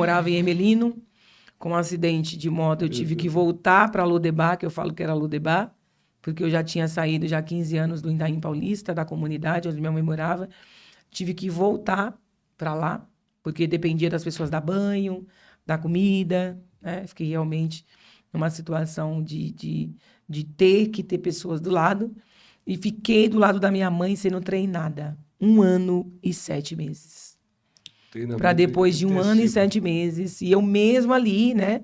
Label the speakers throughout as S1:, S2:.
S1: Morava em Emelino, com um acidente de moto, eu tive que voltar para Lodebar, que eu falo que era Lodebar, porque eu já tinha saído já há 15 anos do Itaim Paulista, da comunidade onde minha mãe morava. Tive que voltar para lá, porque dependia das pessoas dar banho, da comida, né? Fiquei realmente numa situação de ter que ter pessoas do lado. E fiquei do lado da minha mãe sendo treinada 1 ano e 7 meses. Para
S2: Treinamento
S1: depois de 1 ano e
S2: intensivo.
S1: 7 meses, e eu mesma ali, né,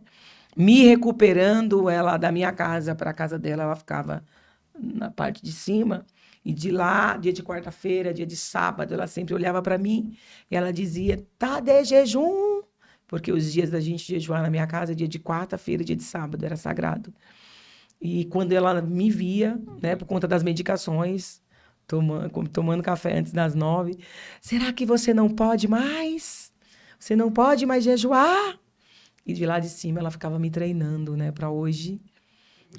S1: me recuperando, ela da minha casa para a casa dela, ela ficava na parte de cima, e de lá, dia de quarta-feira, dia de sábado, ela sempre olhava para mim e ela dizia: "Tá de jejum", porque os dias da gente jejuar na minha casa, dia de quarta-feira, dia de sábado, era sagrado. E quando ela me via, né, por conta das medicações, tomando café antes das 9, será que você não pode mais? Você não pode mais jejuar? E de lá de cima ela ficava me treinando, né, para hoje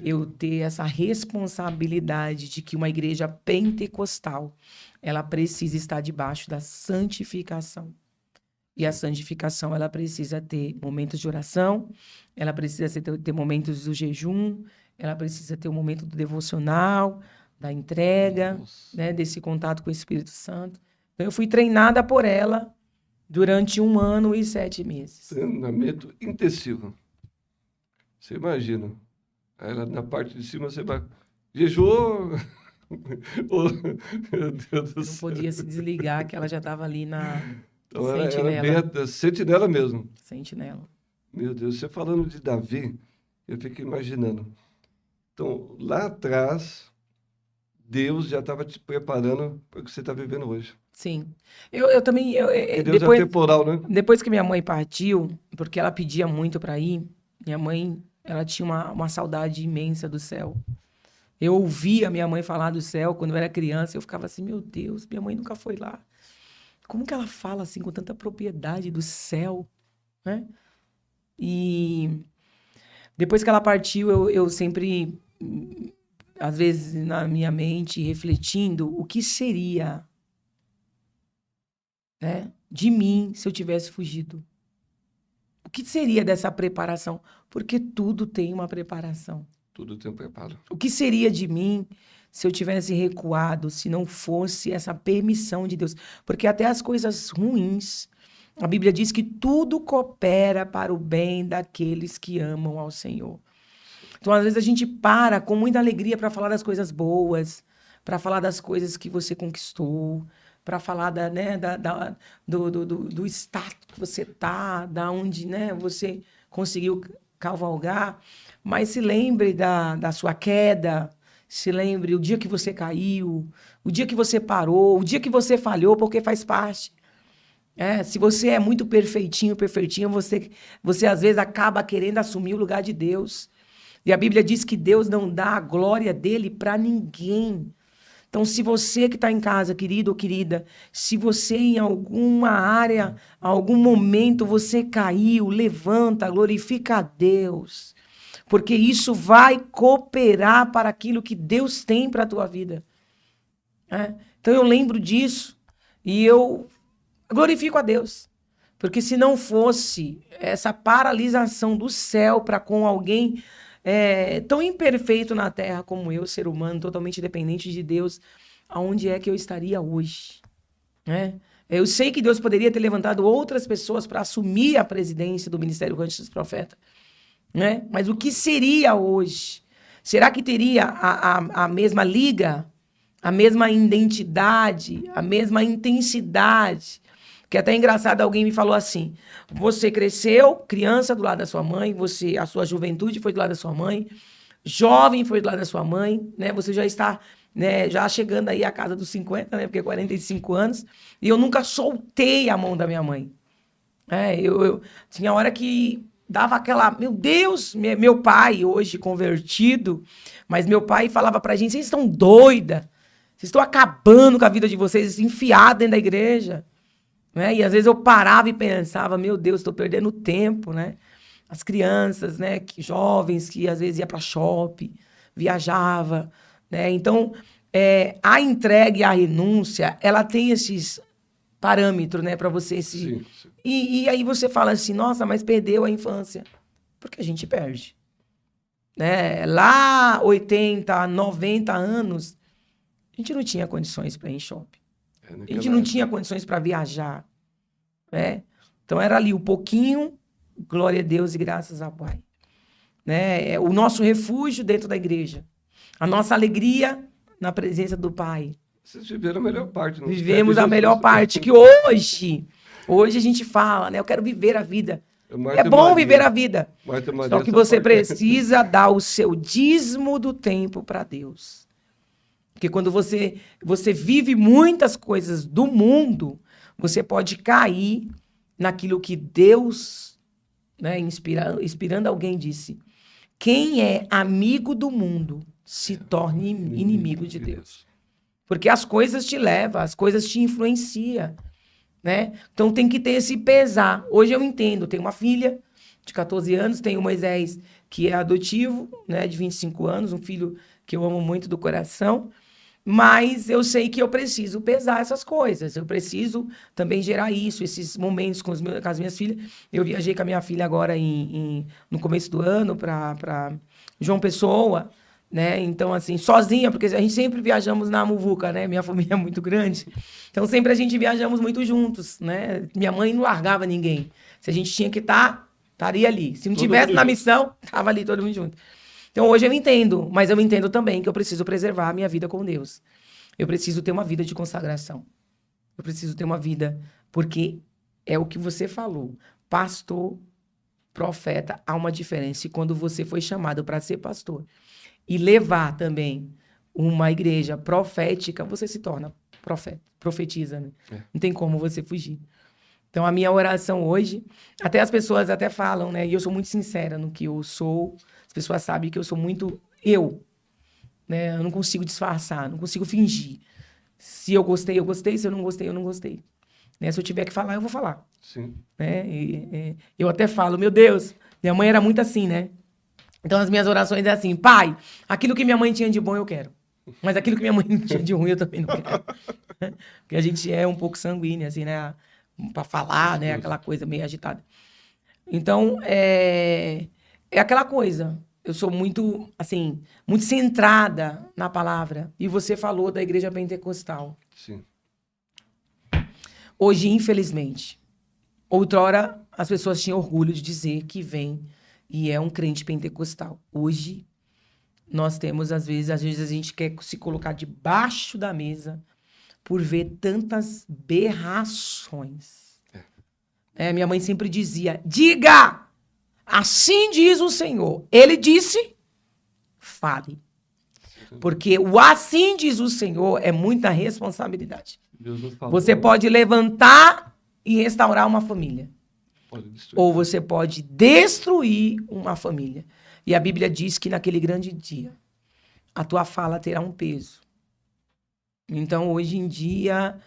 S1: eu ter essa responsabilidade de que uma igreja pentecostal, ela precisa estar debaixo da santificação. E a santificação, ela precisa ter momentos de oração, ela precisa ter momentos do jejum, ela precisa ter o momento do devocional, da entrega,
S2: Nossa.
S1: né, desse contato com o Espírito Santo. Então, eu fui treinada por ela durante 1 ano e 7 meses.
S2: Treinamento intensivo. Você imagina. Aí lá na parte de cima você vai. Jejuou. Oh, meu Deus do
S1: Eu não
S2: céu.
S1: podia se desligar, que ela já estava ali na
S2: Então era bem
S1: sentinela.
S2: a sentinela mesmo.
S1: Sentinela.
S2: Meu Deus, você falando de Davi, eu fico imaginando. Então, lá atrás, Deus já estava te preparando para o que você está vivendo hoje.
S1: Sim. Eu também,
S2: Porque Deus é
S1: depois,
S2: temporal, né?
S1: depois que minha mãe partiu, porque ela pedia muito para ir, minha mãe, ela tinha uma saudade imensa do céu. Eu ouvia minha mãe falar do céu quando eu era criança, eu ficava assim, meu Deus, minha mãe nunca foi lá. Como que ela fala assim com tanta propriedade do céu, né? E depois que ela partiu, eu sempre, às vezes na minha mente, refletindo o que seria, né, de mim se eu tivesse fugido. O que seria dessa preparação? Porque tudo tem uma preparação.
S2: Tudo tem um preparo.
S1: O que seria de mim se eu tivesse recuado, se não fosse essa permissão de Deus? Porque até as coisas ruins, a Bíblia diz que tudo coopera para o bem daqueles que amam ao Senhor. Então, às vezes, a gente para com muita alegria para falar das coisas boas, para falar das coisas que você conquistou, para falar do status que você está, da onde, né, você conseguiu cavalgar. Mas se lembre da sua queda, se lembre o dia que você caiu, o dia que você parou, o dia que você falhou, porque faz parte. Se você é muito perfeitinho, perfeitinha, você às vezes acaba querendo assumir o lugar de Deus. E a Bíblia diz que Deus não dá a glória dele para ninguém. Então, se você que está em casa, querido ou querida, se você em alguma área, algum momento você caiu, levanta, glorifica a Deus. Porque isso vai cooperar para aquilo que Deus tem para a tua vida. Então, eu lembro disso e eu glorifico a Deus. Porque se não fosse essa paralisação do céu para com alguém tão imperfeito na terra como eu, ser humano, totalmente dependente de Deus, aonde é que eu estaria hoje? Eu sei que Deus poderia ter levantado outras pessoas para assumir a presidência do Ministério Rancho dos Profetas, mas o que seria hoje? Será que teria a mesma liga, a mesma identidade, a mesma intensidade? Que é até engraçado, alguém me falou assim: você cresceu, criança, do lado da sua mãe, a sua juventude foi do lado da sua mãe, jovem foi do lado da sua mãe, né? Você já está, né, já chegando aí à casa dos 50, né? Porque 45 anos, e eu nunca soltei a mão da minha mãe. Eu tinha hora que dava aquela, meu Deus, meu pai hoje convertido, mas meu pai falava pra gente: vocês estão doida, vocês estão acabando com a vida de vocês, enfiados dentro da igreja. E às vezes eu parava e pensava, meu Deus, estou perdendo tempo, né? As crianças, né, jovens que às vezes ia para shopping, viajava, né? Então, a entrega e a renúncia, ela tem parâmetro, né, para você se...
S2: Sim, sim.
S1: E aí você fala assim, nossa, mas perdeu a infância. Porque a gente perde. Né? Lá, 80, 90 anos, a gente não tinha condições para ir em shopping.
S2: É,
S1: A gente
S2: naquela
S1: não
S2: época.
S1: tinha condições para viajar. Né? Então era ali o pouquinho, glória a Deus e graças ao Pai. Né? É o nosso refúgio dentro da igreja. A nossa alegria na presença do Pai.
S2: Vocês viveram a melhor parte, não serve
S1: Vivemos a melhor
S2: Jesus.
S1: parte que hoje a gente fala, né? Eu quero viver a vida. É
S2: Marta e
S1: bom viver a
S2: Maria.
S1: vida.
S2: Marta e
S1: Só
S2: Maria,
S1: que
S2: essa
S1: você
S2: parte.
S1: precisa dar o seu dízimo do tempo para Deus. Porque quando você vive muitas coisas do mundo, você pode cair naquilo que Deus, né, inspirando alguém, disse. Quem é amigo do mundo se torne inimigo de Deus. Porque as coisas te levam, as coisas te influenciam. Né? Então tem que ter esse pesar. Hoje eu entendo, tenho uma filha de 14 anos, tenho o Moisés, que é adotivo, né, de 25 anos, um filho que eu amo muito do coração, mas eu sei que eu preciso pesar essas coisas, eu preciso também gerar isso, esses momentos com as minhas filhas. Eu viajei com a minha filha agora no começo do ano para João Pessoa, né? Então, assim, sozinha, porque a gente sempre viajamos na muvuca, né? Minha família é muito grande. Então, sempre a gente viajamos muito juntos, né? Minha mãe não largava ninguém. Se a gente tinha que estar, estaria ali. Se não
S2: Todo
S1: tivesse
S2: mundo
S1: na
S2: junto.
S1: missão, estava ali todo mundo junto. Então, hoje eu entendo, mas eu entendo também que eu preciso preservar a minha vida com Deus. Eu preciso ter uma vida de consagração. Eu preciso ter uma vida, porque é o que você falou. Pastor, profeta, há uma diferença. E quando você foi chamado para ser pastor e levar também uma igreja profética, você se torna profeta, profetiza, né?
S2: É.
S1: Não tem como você fugir. Então, a minha oração hoje, até as pessoas até falam, né? E eu sou muito sincera no que eu sou. As pessoas sabem que eu sou muito eu, né? Eu não consigo disfarçar, não consigo fingir. Se eu gostei, eu gostei. Se eu não gostei, eu não gostei. Né? Se eu tiver que falar, eu vou falar.
S2: Sim.
S1: Né? Eu até falo, meu Deus, minha mãe era muito assim, né? Então, as minhas orações é assim, Pai, aquilo que minha mãe tinha de bom eu quero. Mas aquilo que minha mãe tinha de ruim eu também não quero. Porque a gente é um pouco sanguínea, assim, né? Pra falar, né? Aquela coisa meio agitada. Então, é aquela coisa. Eu sou muito, assim, muito centrada na palavra. E você falou da igreja pentecostal.
S2: Sim.
S1: Hoje, infelizmente, outrora as pessoas tinham orgulho de dizer que vem e é um crente pentecostal. Hoje, nós temos, às vezes a gente quer se colocar debaixo da mesa por ver tantas berrações. Minha mãe sempre dizia, diga, assim diz o Senhor. Ele disse, fale. Porque o assim diz o Senhor é muita responsabilidade.
S2: Deus não falou,
S1: Você pode levantar e restaurar uma família.
S2: pode destruir.
S1: Ou você pode destruir uma família. E a Bíblia diz que naquele grande dia, a tua fala terá um peso. Então, hoje em dia,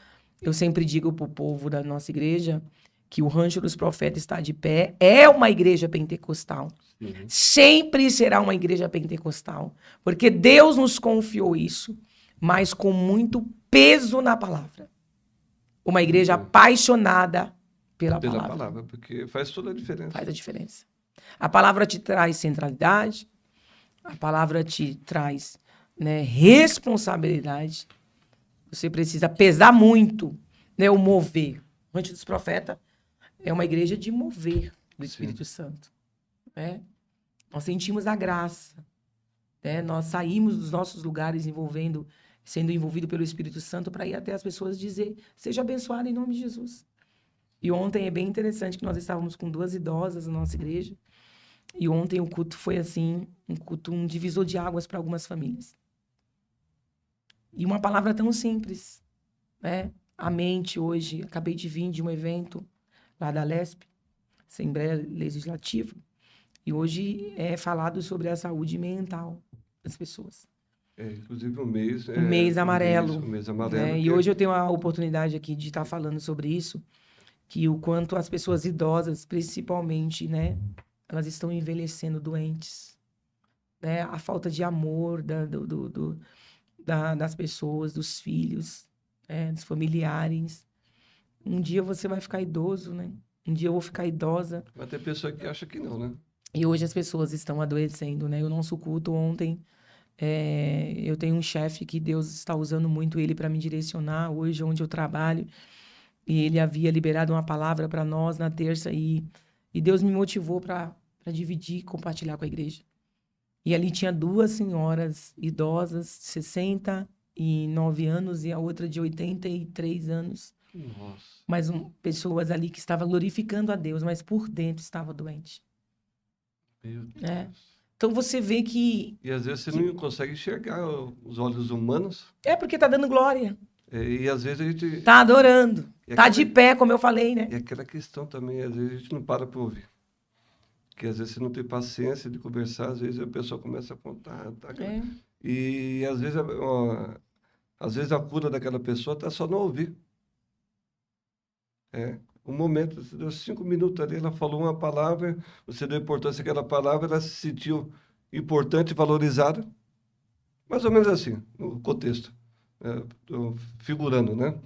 S1: eu sempre digo para o povo da nossa igreja que o Rancho dos Profetas está de pé, é uma igreja pentecostal.
S2: Sim.
S1: Sempre será uma igreja pentecostal. Porque Deus nos confiou isso, mas com muito peso na palavra. Uma igreja apaixonada pela palavra.
S2: Porque faz toda a diferença.
S1: Faz a diferença. A palavra te traz centralidade, a palavra te traz, né, responsabilidade. Você precisa pesar muito, né, o mover. O Rancho dos Profetas é uma igreja de mover do Espírito Santo. Né? Nós sentimos a graça. Né? Nós saímos dos nossos lugares sendo envolvido pelo Espírito Santo para ir até as pessoas dizer, seja abençoado em nome de Jesus. E ontem é bem interessante que nós estávamos com 2 idosas na nossa igreja. E ontem o culto foi assim, um divisor de águas para algumas famílias. E uma palavra tão simples, né? A mente hoje, acabei de vir de um evento lá da LESP, Assembleia Legislativa, e hoje é falado sobre a saúde mental das pessoas.
S2: Inclusive o mês...
S1: O mês amarelo.
S2: O mês amarelo.
S1: Né? E hoje eu tenho a oportunidade aqui de estar falando sobre isso, que o quanto as pessoas idosas, principalmente, né, elas estão envelhecendo doentes. Né? A falta de amor das pessoas, dos filhos, dos familiares. Um dia você vai ficar idoso, né? Um dia eu vou ficar idosa.
S2: Mas tem pessoa que acha que não, né?
S1: E hoje as pessoas estão adoecendo, né? O nosso culto ontem, eu tenho um chefe que Deus está usando muito ele para me direcionar hoje onde eu trabalho. E ele havia liberado uma palavra para nós na terça e Deus me motivou para dividir e compartilhar com a igreja. E ali tinha duas senhoras idosas, 69 anos e a outra de 83 anos.
S2: Nossa,
S1: Mas pessoas ali que estavam glorificando a Deus, mas por dentro estava doente,
S2: meu
S1: né?
S2: Deus.
S1: Então você vê que
S2: E às vezes você não consegue enxergar os olhos humanos.
S1: é porque tá dando glória,
S2: E às vezes a gente.
S1: tá adorando,
S2: E
S1: tá de
S2: aquela,
S1: pé, como eu falei, né?
S2: e aquela questão também, às vezes a gente não para para ouvir. Porque às vezes você não tem paciência de conversar, às vezes a pessoa começa a contar. Tá,
S1: É,
S2: e às vezes, às vezes a cura daquela pessoa está só no ouvir. É. Um momento, você deu 5 minutos ali, ela falou uma palavra, você deu importância àquela palavra, ela se sentiu importante, valorizada. Mais ou menos assim, no contexto. Tô figurando, né?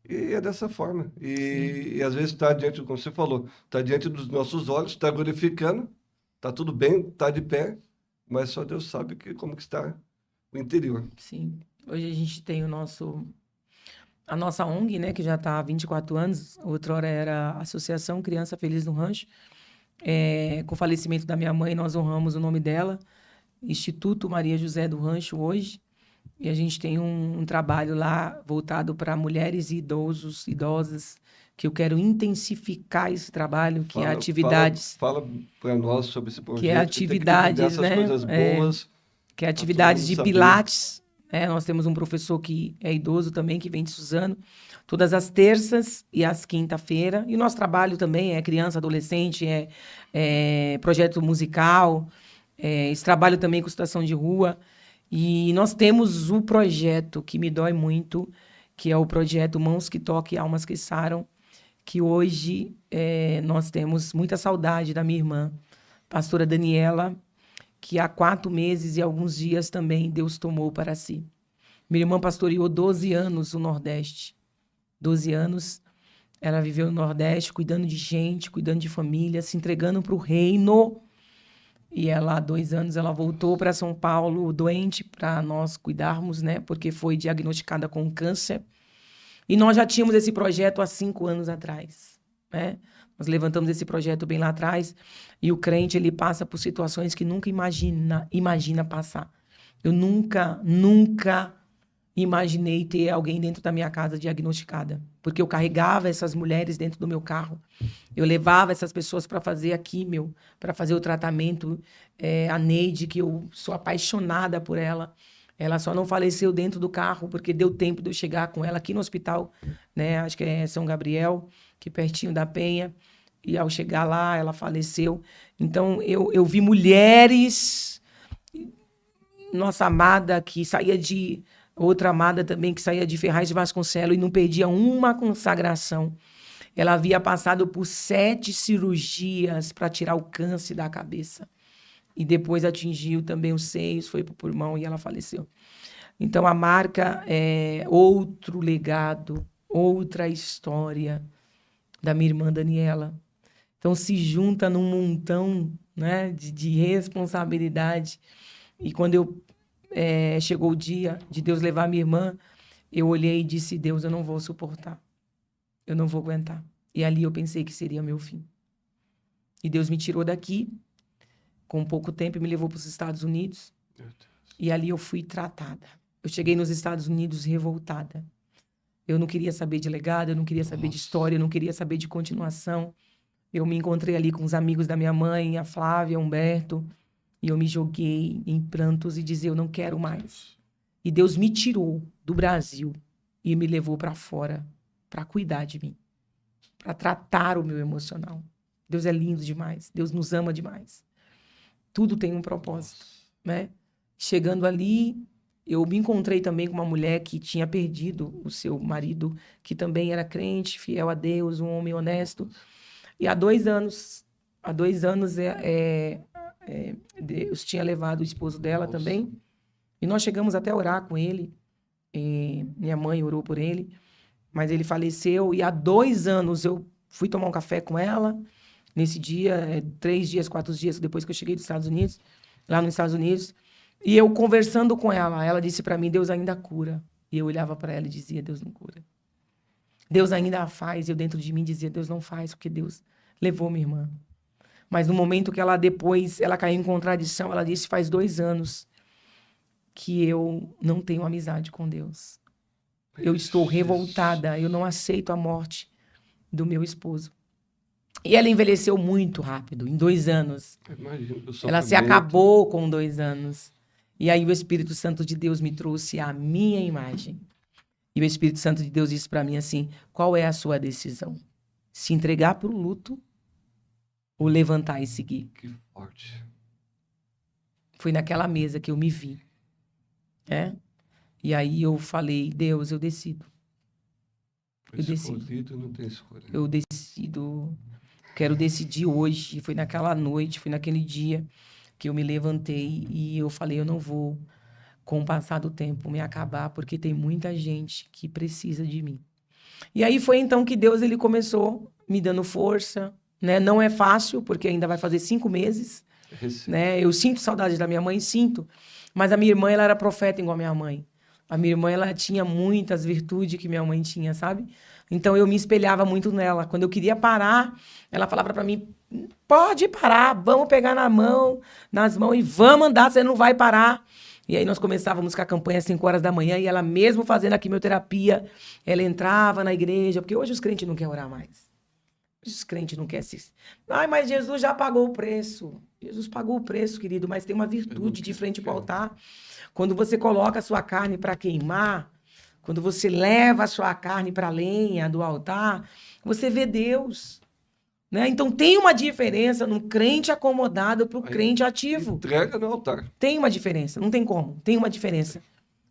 S2: E é dessa forma.
S1: sim,
S2: E às vezes está diante, como você falou, está diante dos nossos olhos, está glorificando, está tudo bem, está de pé, mas só Deus sabe como que está o interior.
S1: sim. Hoje a gente tem a nossa ONG, né, que já está há 24 anos, outrora era Associação Criança Feliz no Rancho. Com o falecimento da minha mãe, nós honramos o nome dela, Instituto Maria José do Rancho hoje. E a gente tem um trabalho lá voltado para mulheres e idosos, idosas, que eu quero intensificar esse trabalho,
S2: Fala para nós sobre esse projeto, que tem que divulgar essas
S1: né?
S2: coisas boas
S1: Que é
S2: para todo
S1: atividades
S2: mundo
S1: de
S2: saber.
S1: pilates, né? Nós temos um professor que é idoso também, que vem de Suzano, todas as terças e as quinta-feira. E o nosso trabalho também é criança, adolescente, é projeto musical, esse trabalho também com situação de rua. E nós temos o projeto que me dói muito, que é o projeto Mãos que Toquem, Almas que Saram, que hoje nós temos muita saudade da minha irmã, pastora Daniela, que há 4 meses e alguns dias também Deus tomou para si. Minha irmã pastoreou 12 anos o Nordeste. 12 anos ela viveu no Nordeste, cuidando de gente, cuidando de família, se entregando para o reino. E ela, há 2 anos, ela voltou para São Paulo doente para nós cuidarmos, né? Porque foi diagnosticada com câncer. E nós já tínhamos esse projeto há 5 anos atrás, né? Nós levantamos esse projeto bem lá atrás e o crente ele passa por situações que nunca imagina passar. Eu nunca imaginei ter alguém dentro da minha casa diagnosticada, porque eu carregava essas mulheres dentro do meu carro. Eu levava essas pessoas para fazer a químio, para fazer o tratamento. A Neide, que eu sou apaixonada por ela, ela só não faleceu dentro do carro, porque deu tempo de eu chegar com ela aqui no hospital, né? Acho que é São Gabriel, que é pertinho da Penha. E ao chegar lá, ela faleceu. Então, eu vi mulheres, nossa amada, que saía de. Outra amada também, que saía de Ferraz de Vasconcelos e não perdia uma consagração. Ela havia passado por 7 cirurgias para tirar o câncer da cabeça. E depois atingiu também os seios, foi para o pulmão e ela faleceu. Então, a marca é outro legado, outra história da minha irmã Daniela. Então, se junta num montão, né, de responsabilidade. E quando chegou o dia de Deus levar minha irmã, eu olhei e disse, Deus, eu não vou suportar. Eu não vou aguentar. E ali eu pensei que seria meu fim. E Deus me tirou daqui, com pouco tempo, e me levou para os Estados Unidos.
S2: Meu Deus.
S1: E ali eu fui tratada. Eu cheguei nos Estados Unidos revoltada. Eu não queria saber de legado, eu não queria saber de história, eu não queria saber de continuação. Eu me encontrei ali com os amigos da minha mãe, a Flávia, Humberto, e eu me joguei em prantos e dizia, eu não quero mais. E Deus me tirou do Brasil e me levou para fora para cuidar de mim, para tratar o meu emocional. Deus é lindo demais, Deus nos ama demais. Tudo tem um propósito, né? Chegando ali, eu me encontrei também com uma mulher que tinha perdido o seu marido, que também era crente, fiel a Deus, um homem honesto. E há 2 anos, Deus tinha levado o esposo dela também. E nós chegamos até a orar com ele. Minha mãe orou por ele. mas ele faleceu e há 2 anos eu fui tomar um café com ela. Nesse dia, 3 dias, 4 dias depois que eu cheguei dos Estados Unidos, lá nos Estados Unidos, e eu conversando com ela disse para mim, Deus ainda cura. E eu olhava para ela e dizia, Deus não cura. Deus ainda faz. E eu dentro de mim dizia, Deus não faz, porque Deus levou minha irmã. Mas no momento que ela caiu em contradição, ela disse, faz 2 anos que eu não tenho amizade com Deus. Eu estou revoltada, eu não aceito a morte do meu esposo. E ela envelheceu muito rápido, em 2 anos.
S2: Imagino,
S1: Ela se acabou com 2 anos. E aí o Espírito Santo de Deus me trouxe a minha imagem. E o Espírito Santo de Deus disse para mim assim, qual é a sua decisão? Se entregar para o luto ou levantar e seguir?
S2: Que forte.
S1: Foi naquela mesa que eu me vi. E aí eu falei, Deus, eu decido.
S2: Escolhido não tem escolha.
S1: Eu decido, quero decidir hoje. Foi naquela noite, foi naquele dia que eu me levantei e eu falei, eu não vou, com o passar do tempo, me acabar, porque tem muita gente que precisa de mim. E aí foi então que Deus ele começou me dando força, né? Não é fácil, porque ainda vai fazer 5 meses, né? Eu sinto saudade da minha mãe, sinto. Mas a minha irmã, ela era profeta igual a minha mãe. A minha irmã, ela tinha muitas virtudes que minha mãe tinha, sabe? Então, eu me espelhava muito nela. Quando eu queria parar, ela falava para mim, pode parar, vamos pegar nas mãos e vamos andar, você não vai parar. E aí nós começávamos com a campanha às 5 horas da manhã e ela mesmo fazendo a quimioterapia, ela entrava na igreja, porque hoje os crentes não querem orar mais. Hoje os crentes não querem se... Ai, mas Jesus já pagou o preço. Jesus pagou o preço, querido, mas tem uma virtude de frente para o altar. Quando você coloca a sua carne para queimar, quando você leva a sua carne para a lenha do altar, você vê Deus. Né? Então, tem uma diferença no crente acomodado para o crente ativo.
S2: Entrega no altar.
S1: Tem uma diferença, não tem como. Tem uma diferença.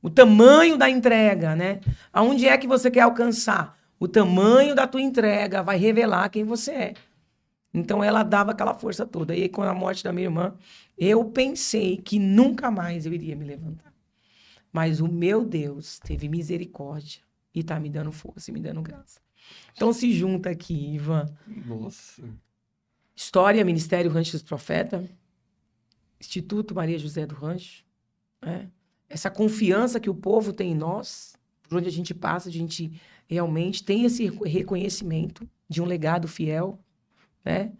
S1: O tamanho da entrega, né? Aonde é que você quer alcançar? O tamanho da tua entrega vai revelar quem você é. Então, ela dava aquela força toda. E aí, com a morte da minha irmã, eu pensei que nunca mais eu iria me levantar. Mas o meu Deus teve misericórdia e está me dando força e me dando graça. Então, se junta aqui, Ivan.
S2: Nossa.
S1: História, Ministério Rancho dos Profetas, Instituto Maria José do Rancho. Né? Essa confiança que o povo tem em nós, por onde a gente passa, a gente realmente tem esse reconhecimento de um legado fiel. Né?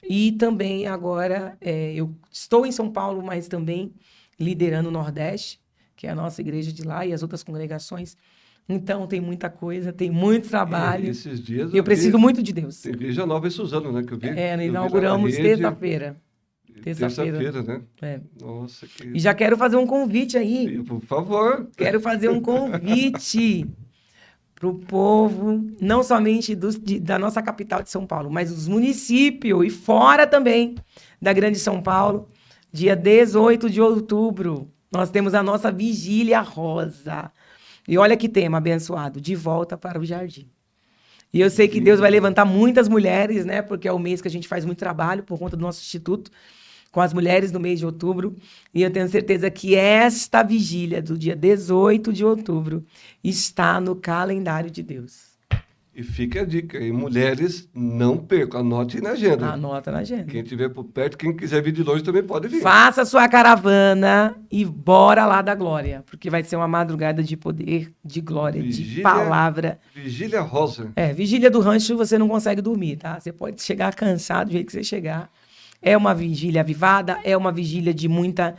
S1: E também agora, eu estou em São Paulo, mas também liderando o Nordeste, que é a nossa igreja de lá e as outras congregações. Então, tem muita coisa, tem muito trabalho.
S2: Esses dias
S1: eu preciso muito de Deus.
S2: Tem igreja nova em Suzano, né? Que eu vi.
S1: Inauguramos terça-feira.
S2: Terça-feira, né?
S1: Nossa, que... E já quero fazer um convite aí.
S2: Por favor.
S1: Quero fazer um convite para o povo, não somente da nossa capital de São Paulo, mas dos municípios e fora também da Grande São Paulo. Dia 18 de outubro, nós temos a nossa Vigília Rosa. E olha que tema abençoado, de volta para o jardim. E eu sei que Deus vai levantar muitas mulheres, né? Porque é o mês que a gente faz muito trabalho por conta do nosso instituto com as mulheres no mês de outubro. E eu tenho certeza que esta vigília do dia 18 de outubro está no calendário de Deus.
S2: E fica a dica aí, mulheres, não percam, anote na agenda.
S1: Anota na agenda.
S2: Quem estiver por perto, quem quiser vir de longe também pode vir.
S1: Faça sua caravana e bora lá da glória, porque vai ser uma madrugada de poder, de glória, de palavra.
S2: Vigília Rosa.
S1: Vigília do rancho você não consegue dormir, tá? Você pode chegar cansado do jeito que você chegar. É uma vigília avivada, é uma vigília de muita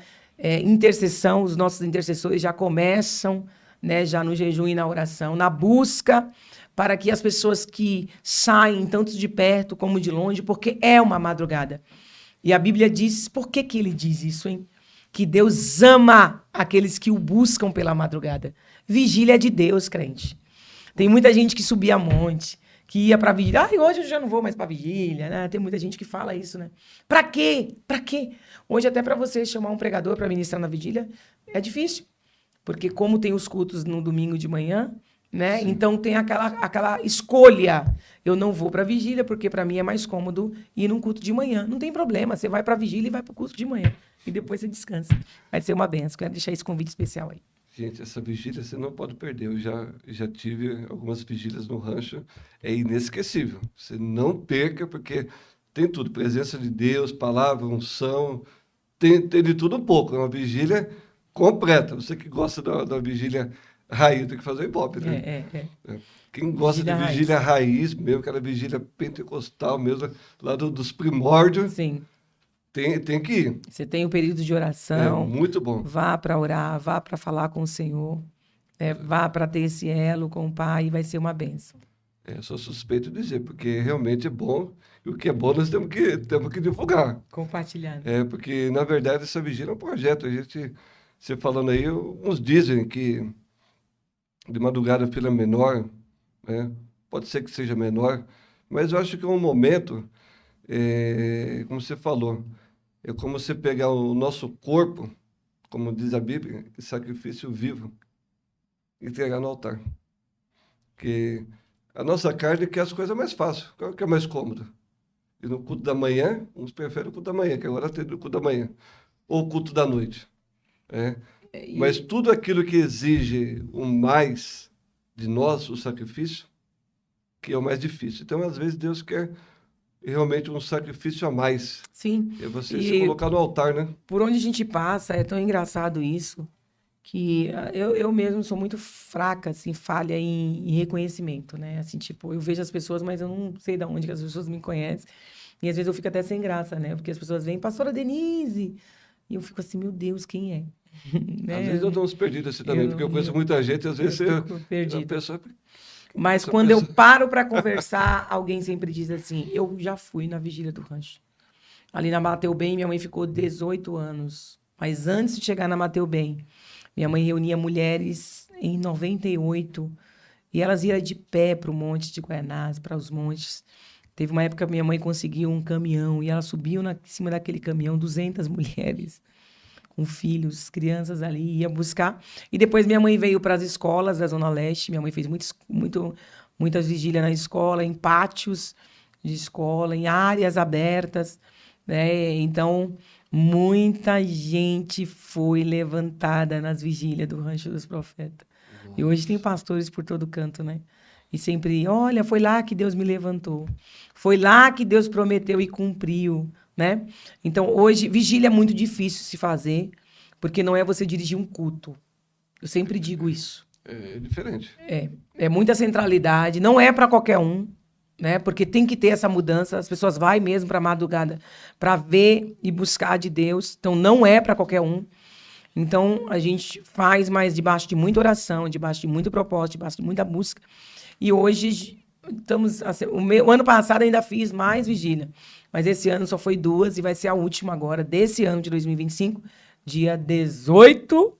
S1: intercessão. Os nossos intercessores já começam, né, já no jejum e na oração, na busca para que as pessoas que saem, tanto de perto como de longe, porque é uma madrugada. E a Bíblia diz, por que que ele diz isso, hein? Que Deus ama aqueles que o buscam pela madrugada. Vigília é de Deus, crente. Tem muita gente que subia monte, que ia para vigília. Hoje eu já não vou mais para vigília, né? Tem muita gente que fala isso, né? Para quê? Para quê? Hoje até para você chamar um pregador para ministrar na vigília é difícil. Porque como tem os cultos no domingo de manhã, né? Sim. Então tem aquela escolha. Eu não vou para a vigília porque para mim é mais cômodo ir num culto de manhã. Não tem problema, você vai para a vigília e vai para o culto de manhã. E depois você descansa. Vai ser uma benção. Quero deixar esse convite especial aí.
S2: Gente, essa vigília você não pode perder. Eu já tive algumas vigílias no rancho. É inesquecível. Você não perca, porque tem tudo. Presença de Deus, palavra, unção. Tem de tudo um pouco. É uma vigília completa. Você que gosta da vigília raiz, tem que fazer o Ibope,
S1: É,
S2: né?
S1: é, é.
S2: É. Quem gosta de
S1: Vigília
S2: vigília
S1: raiz.
S2: raiz mesmo, aquela vigília pentecostal mesmo, lá dos primórdios,
S1: Sim.
S2: tem que ir.
S1: Você tem o período de
S2: É
S1: oração,
S2: muito bom.
S1: vá para orar, vá para falar com o Senhor, vá para ter esse elo com o Pai e vai ser uma bênção.
S2: É, sou suspeito de dizer, porque realmente é bom. E o que é bom nós temos que divulgar.
S1: Compartilhando.
S2: É, porque, na verdade, essa vigília é um projeto. Você falando aí, uns dizem que de madrugada fila menor, né? Pode ser que seja menor, mas eu acho que é um momento, como você falou, é como você pegar o nosso corpo, como diz a Bíblia, em sacrifício vivo, e entregar no altar. Porque a nossa carne quer as coisas mais fáceis, qual que é mais cômodo? E no culto da manhã, uns preferem o culto da manhã, que agora tem o culto da manhã, ou o culto da noite. Né? Mas
S1: E,
S2: tudo aquilo que exige o mais de nós, o sacrifício, que é o mais difícil. Então, às vezes, Deus quer realmente um sacrifício a mais.
S1: sim,
S2: É você se
S1: e
S2: colocar no altar, né?
S1: por onde a gente passa, é tão engraçado isso, que eu mesmo sou muito fraca, assim, falha em reconhecimento, né? Assim, tipo, eu vejo as pessoas, mas eu não sei de onde que as pessoas me conhecem. E às vezes eu fico até sem graça, né? Porque as pessoas vêm, Pastora Denise, e eu fico assim, meu Deus, quem é?
S2: Às vezes
S1: Né?
S2: eu dou uns perdidos assim também, porque
S1: Eu,
S2: eu conheço
S1: eu,
S2: muita gente, às
S1: eu
S2: vezes
S1: fico
S2: a
S1: perdida.
S2: pessoa... Quem que é
S1: Mas
S2: essa
S1: quando eu
S2: pessoa?
S1: paro para conversar, alguém sempre diz assim: eu já fui na vigília do rancho. Ali na Mateu Bem, minha mãe ficou 18 anos. Mas antes de chegar na Mateu Bem, minha mãe reunia mulheres em 98 e elas iam de pé para o Monte de Guaianás, para os montes. Teve uma época que minha mãe conseguiu um caminhão e ela subiu em cima daquele caminhão, 200 mulheres com filhos, crianças ali, ia buscar. E depois minha mãe veio para as escolas da Zona Leste. Minha mãe fez muitas vigílias na escola, em pátios de escola, em áreas abertas, né? Então, muita gente foi levantada nas vigílias do Rancho dos Profetas. E hoje tem
S2: Nossa.
S1: pastores por todo canto, né? E sempre, olha, foi lá que Deus me levantou. Foi lá que Deus prometeu e cumpriu, né? Então, hoje, vigília é muito difícil se fazer, porque não é você dirigir um culto. Eu sempre digo isso.
S2: É diferente.
S1: É muita centralidade, não é para qualquer um, né? Porque tem que ter essa mudança. As pessoas vão mesmo para a madrugada para ver e buscar de Deus. Então, não é para qualquer um. Então, a gente faz mais debaixo de muita oração, debaixo de muito propósito, debaixo de muita busca. E hoje estamos. Assim, o ano passado ainda fiz mais vigília, mas esse ano só foi 2 e vai ser a última agora, desse ano de 2025, dia 18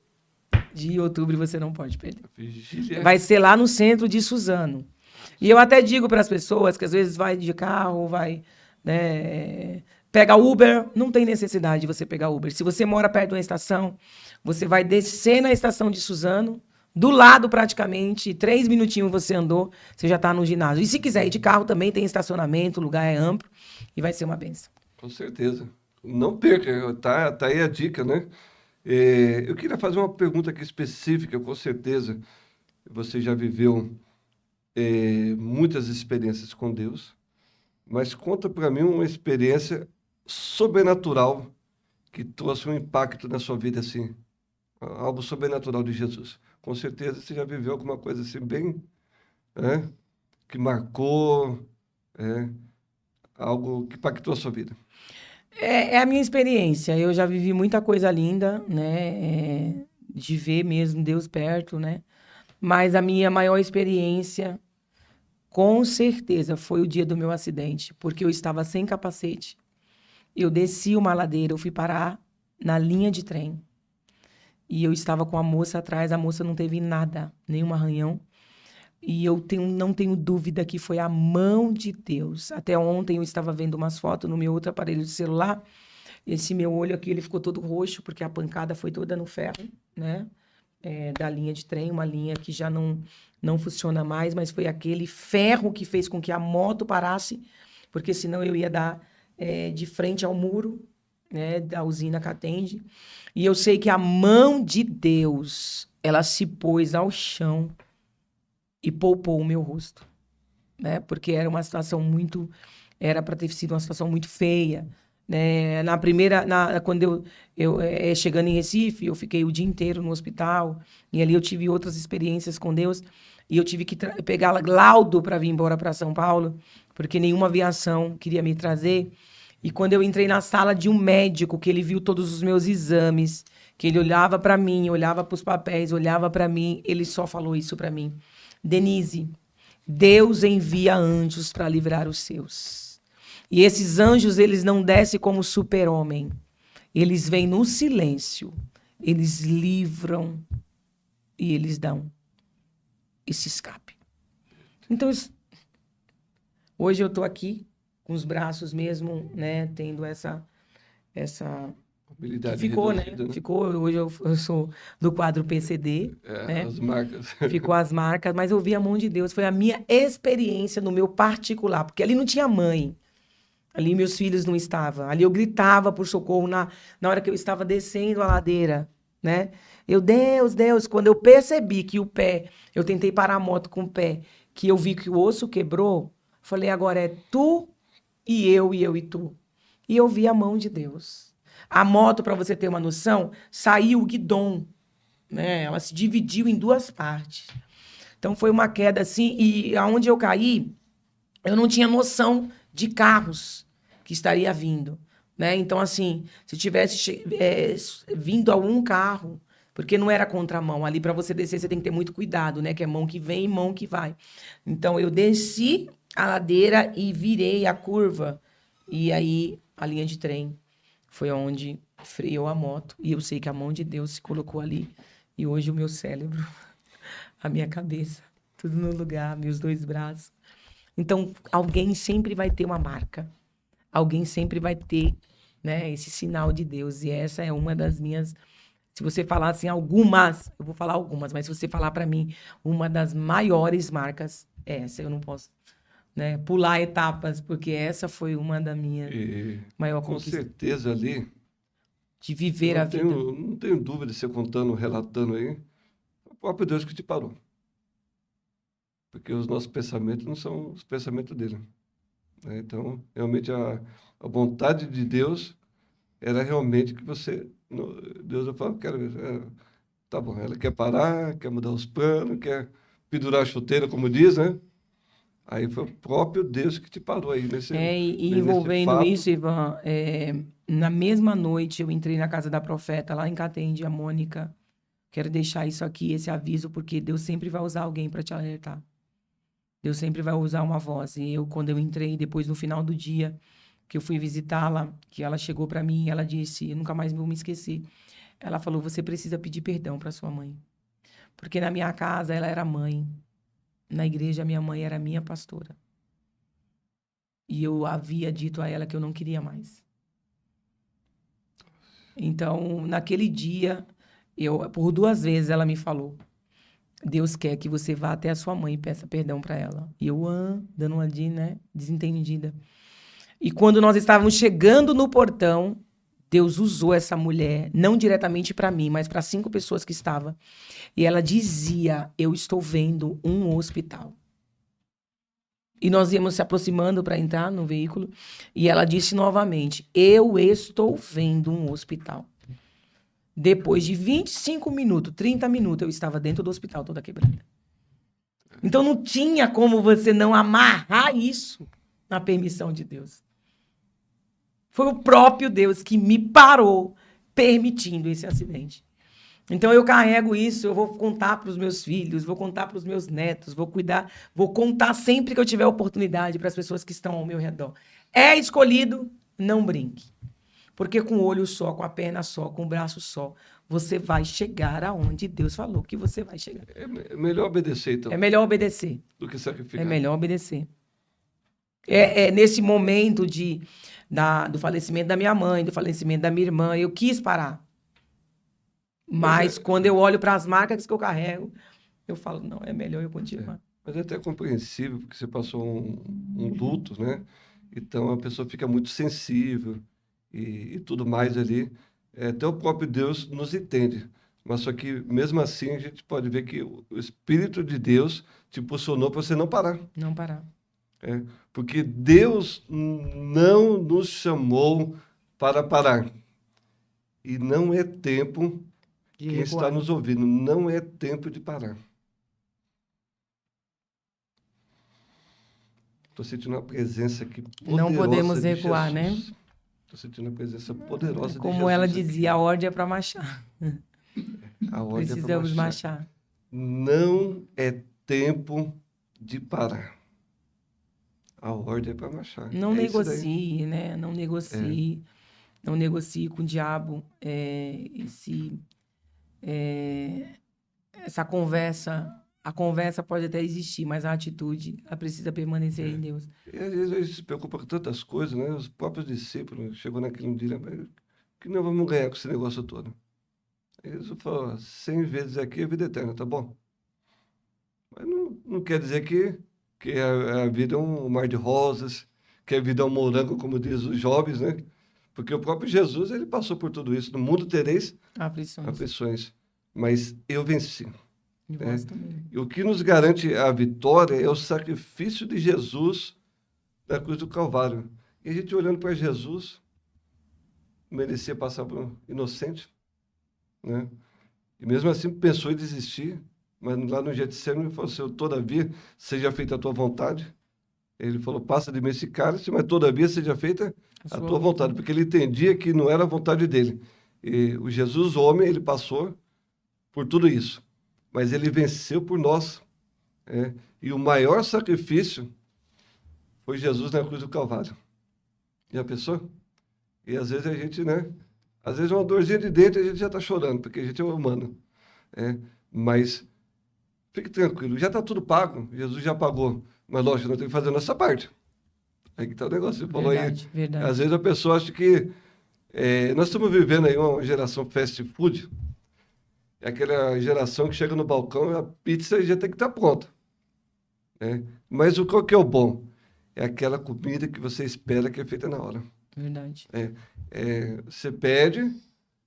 S1: de outubro, você não pode perder.
S2: Vigília.
S1: Vai ser lá no centro de Suzano. E eu até digo para as pessoas que às vezes vai de carro, vai, né, pega Uber, não tem necessidade de você pegar Uber. Se você mora perto de uma estação, você vai descer na estação de Suzano, do lado praticamente, 3 minutinhos você andou, você já está no ginásio. E se quiser ir de carro também tem estacionamento, o lugar é amplo e vai ser uma benção.
S2: Com certeza. Não perca, tá aí a dica, né? Eu queria fazer uma pergunta aqui específica, com certeza. Você já viveu muitas experiências com Deus, mas conta para mim uma experiência sobrenatural que trouxe um impacto na sua vida, assim, algo sobrenatural de Jesus. Com certeza você já viveu alguma coisa assim bem, né, que marcou, é, algo que impactou a sua vida.
S1: É a minha experiência. Eu já vivi muita coisa linda, né? De ver mesmo Deus perto, né? Mas a minha maior experiência, com certeza, foi o dia do meu acidente, porque eu estava sem capacete. Eu desci uma ladeira, eu fui parar na linha de trem. E eu estava com a moça atrás, a moça não teve nada, nenhum arranhão. E não tenho dúvida que foi a mão de Deus. Até ontem eu estava vendo umas fotos no meu outro aparelho de celular. Esse meu olho aqui, ele ficou todo roxo, porque a pancada foi toda no ferro, né? Da linha de trem, uma linha que já não funciona mais, mas foi aquele ferro que fez com que a moto parasse, porque senão eu ia dar de frente ao muro, né, da usina Catende. E eu sei que a mão de Deus ela se pôs ao chão e poupou o meu rosto, né? Porque era uma situação muito, era para ter sido uma situação muito feia, né? Na primeira, quando chegando em Recife, eu fiquei o dia inteiro no hospital e ali eu tive outras experiências com Deus e eu tive que pegar laudo para vir embora para São Paulo, porque nenhuma aviação queria me trazer. E quando eu entrei na sala de um médico, que ele viu todos os meus exames, que ele olhava para mim, olhava para os papéis, olhava para mim, ele só falou isso para mim: Denise, Deus envia anjos para livrar os seus. E esses anjos, eles não descem como super-homem. Eles vêm no silêncio. Eles livram e eles dão esse escape. Então, hoje eu estou aqui com os braços mesmo, né, tendo essa que
S2: Habilidade
S1: ficou, né?
S2: reduzida, né?
S1: Ficou. Hoje eu sou do quadro PCD, né?
S2: As marcas.
S1: Ficou as marcas, mas eu vi a mão de Deus. Foi a minha experiência no meu particular, porque ali não tinha mãe. Ali meus filhos não estavam. Ali eu gritava por socorro na hora que eu estava descendo a ladeira, né? Deus, Deus, quando eu percebi que o pé, eu tentei parar a moto com o pé, que eu vi que o osso quebrou, falei, agora é tu e eu e tu. E eu vi a mão de Deus. A moto, para você ter uma noção, saiu o guidão, né? Ela se dividiu em duas partes. Então foi uma queda assim, e aonde eu caí, eu não tinha noção de carros que estaria vindo, né? Então assim, se tivesse vindo algum carro, porque não era contramão, ali para você descer você tem que ter muito cuidado, né? Que é mão que vem e mão que vai. Então eu desci a ladeira e virei a curva e aí a linha de trem foi onde freou a moto e eu sei que a mão de Deus se colocou ali e hoje o meu cérebro, a minha cabeça, tudo no lugar, meus dois braços. Então, alguém sempre vai ter uma marca. Alguém sempre vai ter, né, esse sinal de Deus. E essa é uma das minhas. Se você falar assim, algumas, eu vou falar algumas, mas se você falar para mim, uma das maiores marcas, é essa. Eu não posso, né, pular etapas, porque essa foi uma das minhas
S2: E
S1: maiores
S2: com
S1: conquistas.
S2: certeza ali,
S1: De
S2: eu
S1: viver a vida.
S2: não tenho dúvida, você contando, relatando aí, é o próprio Deus que te parou. Porque os nossos pensamentos não são os pensamentos dele, né? Então, realmente a vontade de Deus era realmente que você. Deus, eu falo, quero ver. Tá bom, ela quer parar, quer mudar os planos, quer pendurar a chuteira, como diz, né? Aí foi o próprio Deus que te parou aí
S1: E
S2: nesse
S1: envolvendo
S2: fato.
S1: isso, Ivan, na mesma noite eu entrei na casa da profeta, lá em Catende, a Mônica. Quero deixar isso aqui, esse aviso, porque Deus sempre vai usar alguém para te alertar. Deus sempre vai usar uma voz. E eu, quando eu entrei, depois no final do dia, que eu fui visitá-la, que ela chegou para mim e ela disse, eu nunca mais vou me esquecer. Ela falou, você precisa pedir perdão para sua mãe. Porque na minha casa ela era mãe. Na igreja minha mãe era minha pastora. E eu havia dito a ela que eu não queria mais. Então, naquele dia, por 2 vezes ela me falou, Deus quer que você vá até a sua mãe e peça perdão para ela. E eu, dando uma de, né, desentendida. E quando nós estávamos chegando no portão, Deus usou essa mulher, não diretamente para mim, mas para 5 pessoas que estavam. E ela dizia, eu estou vendo um hospital. E nós íamos se aproximando para entrar no veículo. E ela disse novamente, eu estou vendo um hospital. Depois de 25 minutos, 30 minutos, eu estava dentro do hospital toda quebrada. Então não tinha como você não amarrar isso na permissão de Deus. Foi o próprio Deus que me parou permitindo esse acidente. Então eu carrego isso, eu vou contar para os meus filhos, vou contar para os meus netos, vou cuidar, vou contar sempre que eu tiver oportunidade para as pessoas que estão ao meu redor. É escolhido, não brinque. Porque com o olho só, com a perna só, com o braço só, você vai chegar aonde Deus falou que você vai chegar.
S2: É melhor obedecer, então,
S1: É melhor obedecer.
S2: do que
S1: É
S2: sacrificar.
S1: melhor obedecer. Nesse momento do falecimento da minha mãe, do falecimento da minha irmã, eu quis parar. Mas quando eu olho para as marcas que eu carrego, eu falo, não, é melhor eu continuar.
S2: Mas é até compreensível, porque você passou um luto, né? Então a pessoa fica muito sensível e tudo mais ali. Até o próprio Deus nos entende. Mas só que, mesmo assim, a gente pode ver que o Espírito de Deus te impulsionou para você não parar.
S1: Não parar.
S2: É, porque Deus não nos chamou para parar. E não é tempo,
S1: De
S2: quem está
S1: recuar.
S2: nos ouvindo, não é tempo de parar. Estou sentindo uma presença aqui
S1: Não
S2: poderosa
S1: podemos
S2: de
S1: recuar, né?
S2: Jesus. Estou sentindo uma presença poderosa de
S1: Como ela
S2: Jesus aqui.
S1: dizia, a ordem é para marchar.
S2: A ordem é para
S1: Precisamos
S2: marchar.
S1: marchar.
S2: Não é tempo de parar. A ordem é para marchar.
S1: Não
S2: É isso daí.
S1: negocie, né? Não
S2: É,
S1: negocie. Não negocie com o diabo essa conversa. A conversa pode até existir, mas a atitude, ela precisa permanecer em
S2: é.
S1: Deus.
S2: E às vezes a gente se preocupa com tantas coisas, né? Os próprios discípulos chegou naquele dia, mas que nós vamos ganhar com esse negócio todo? Jesus falou, 100 vezes aqui é vida eterna, tá bom? Mas não quer dizer que a vida é um mar de rosas, que a vida é um morango, como diz os jovens, né? Porque o próprio Jesus, ele passou por tudo isso. No mundo tereis
S1: Aflições.
S2: aflições, mas eu venci,
S1: E
S2: né?
S1: vós também.
S2: E o que nos garante a vitória é o sacrifício de Jesus da cruz do Calvário. E a gente olhando para Jesus, merecia passar por um inocente, né? E mesmo assim pensou em desistir, mas lá no Getsemane ele falou assim, todavia seja feita a tua vontade. Ele falou, passa de mim esse cálice, mas todavia seja feita
S1: A
S2: a
S1: sua
S2: tua vontade,
S1: vontade.
S2: porque ele entendia que não era a vontade dele. E o Jesus homem, ele passou por tudo isso, mas ele venceu por nós, né? E o maior sacrifício foi Jesus na cruz do Calvário. Já pensou? E às vezes a gente, né? Às vezes uma dorzinha de dente a gente já está chorando, porque a gente é humano, né? Mas fique tranquilo, já está tudo pago, Jesus já pagou. Mas lógico, nós temos que fazer a nossa parte. Aí que está o negócio, você falou aí.
S1: Verdade,
S2: Às
S1: verdade.
S2: vezes a pessoa acha que nós estamos vivendo aí uma geração fast food, é aquela geração que chega no balcão e a pizza já tem que estar pronta, né? Mas qual que é o bom? É aquela comida que você espera que é feita na hora.
S1: Verdade.
S2: Você pede,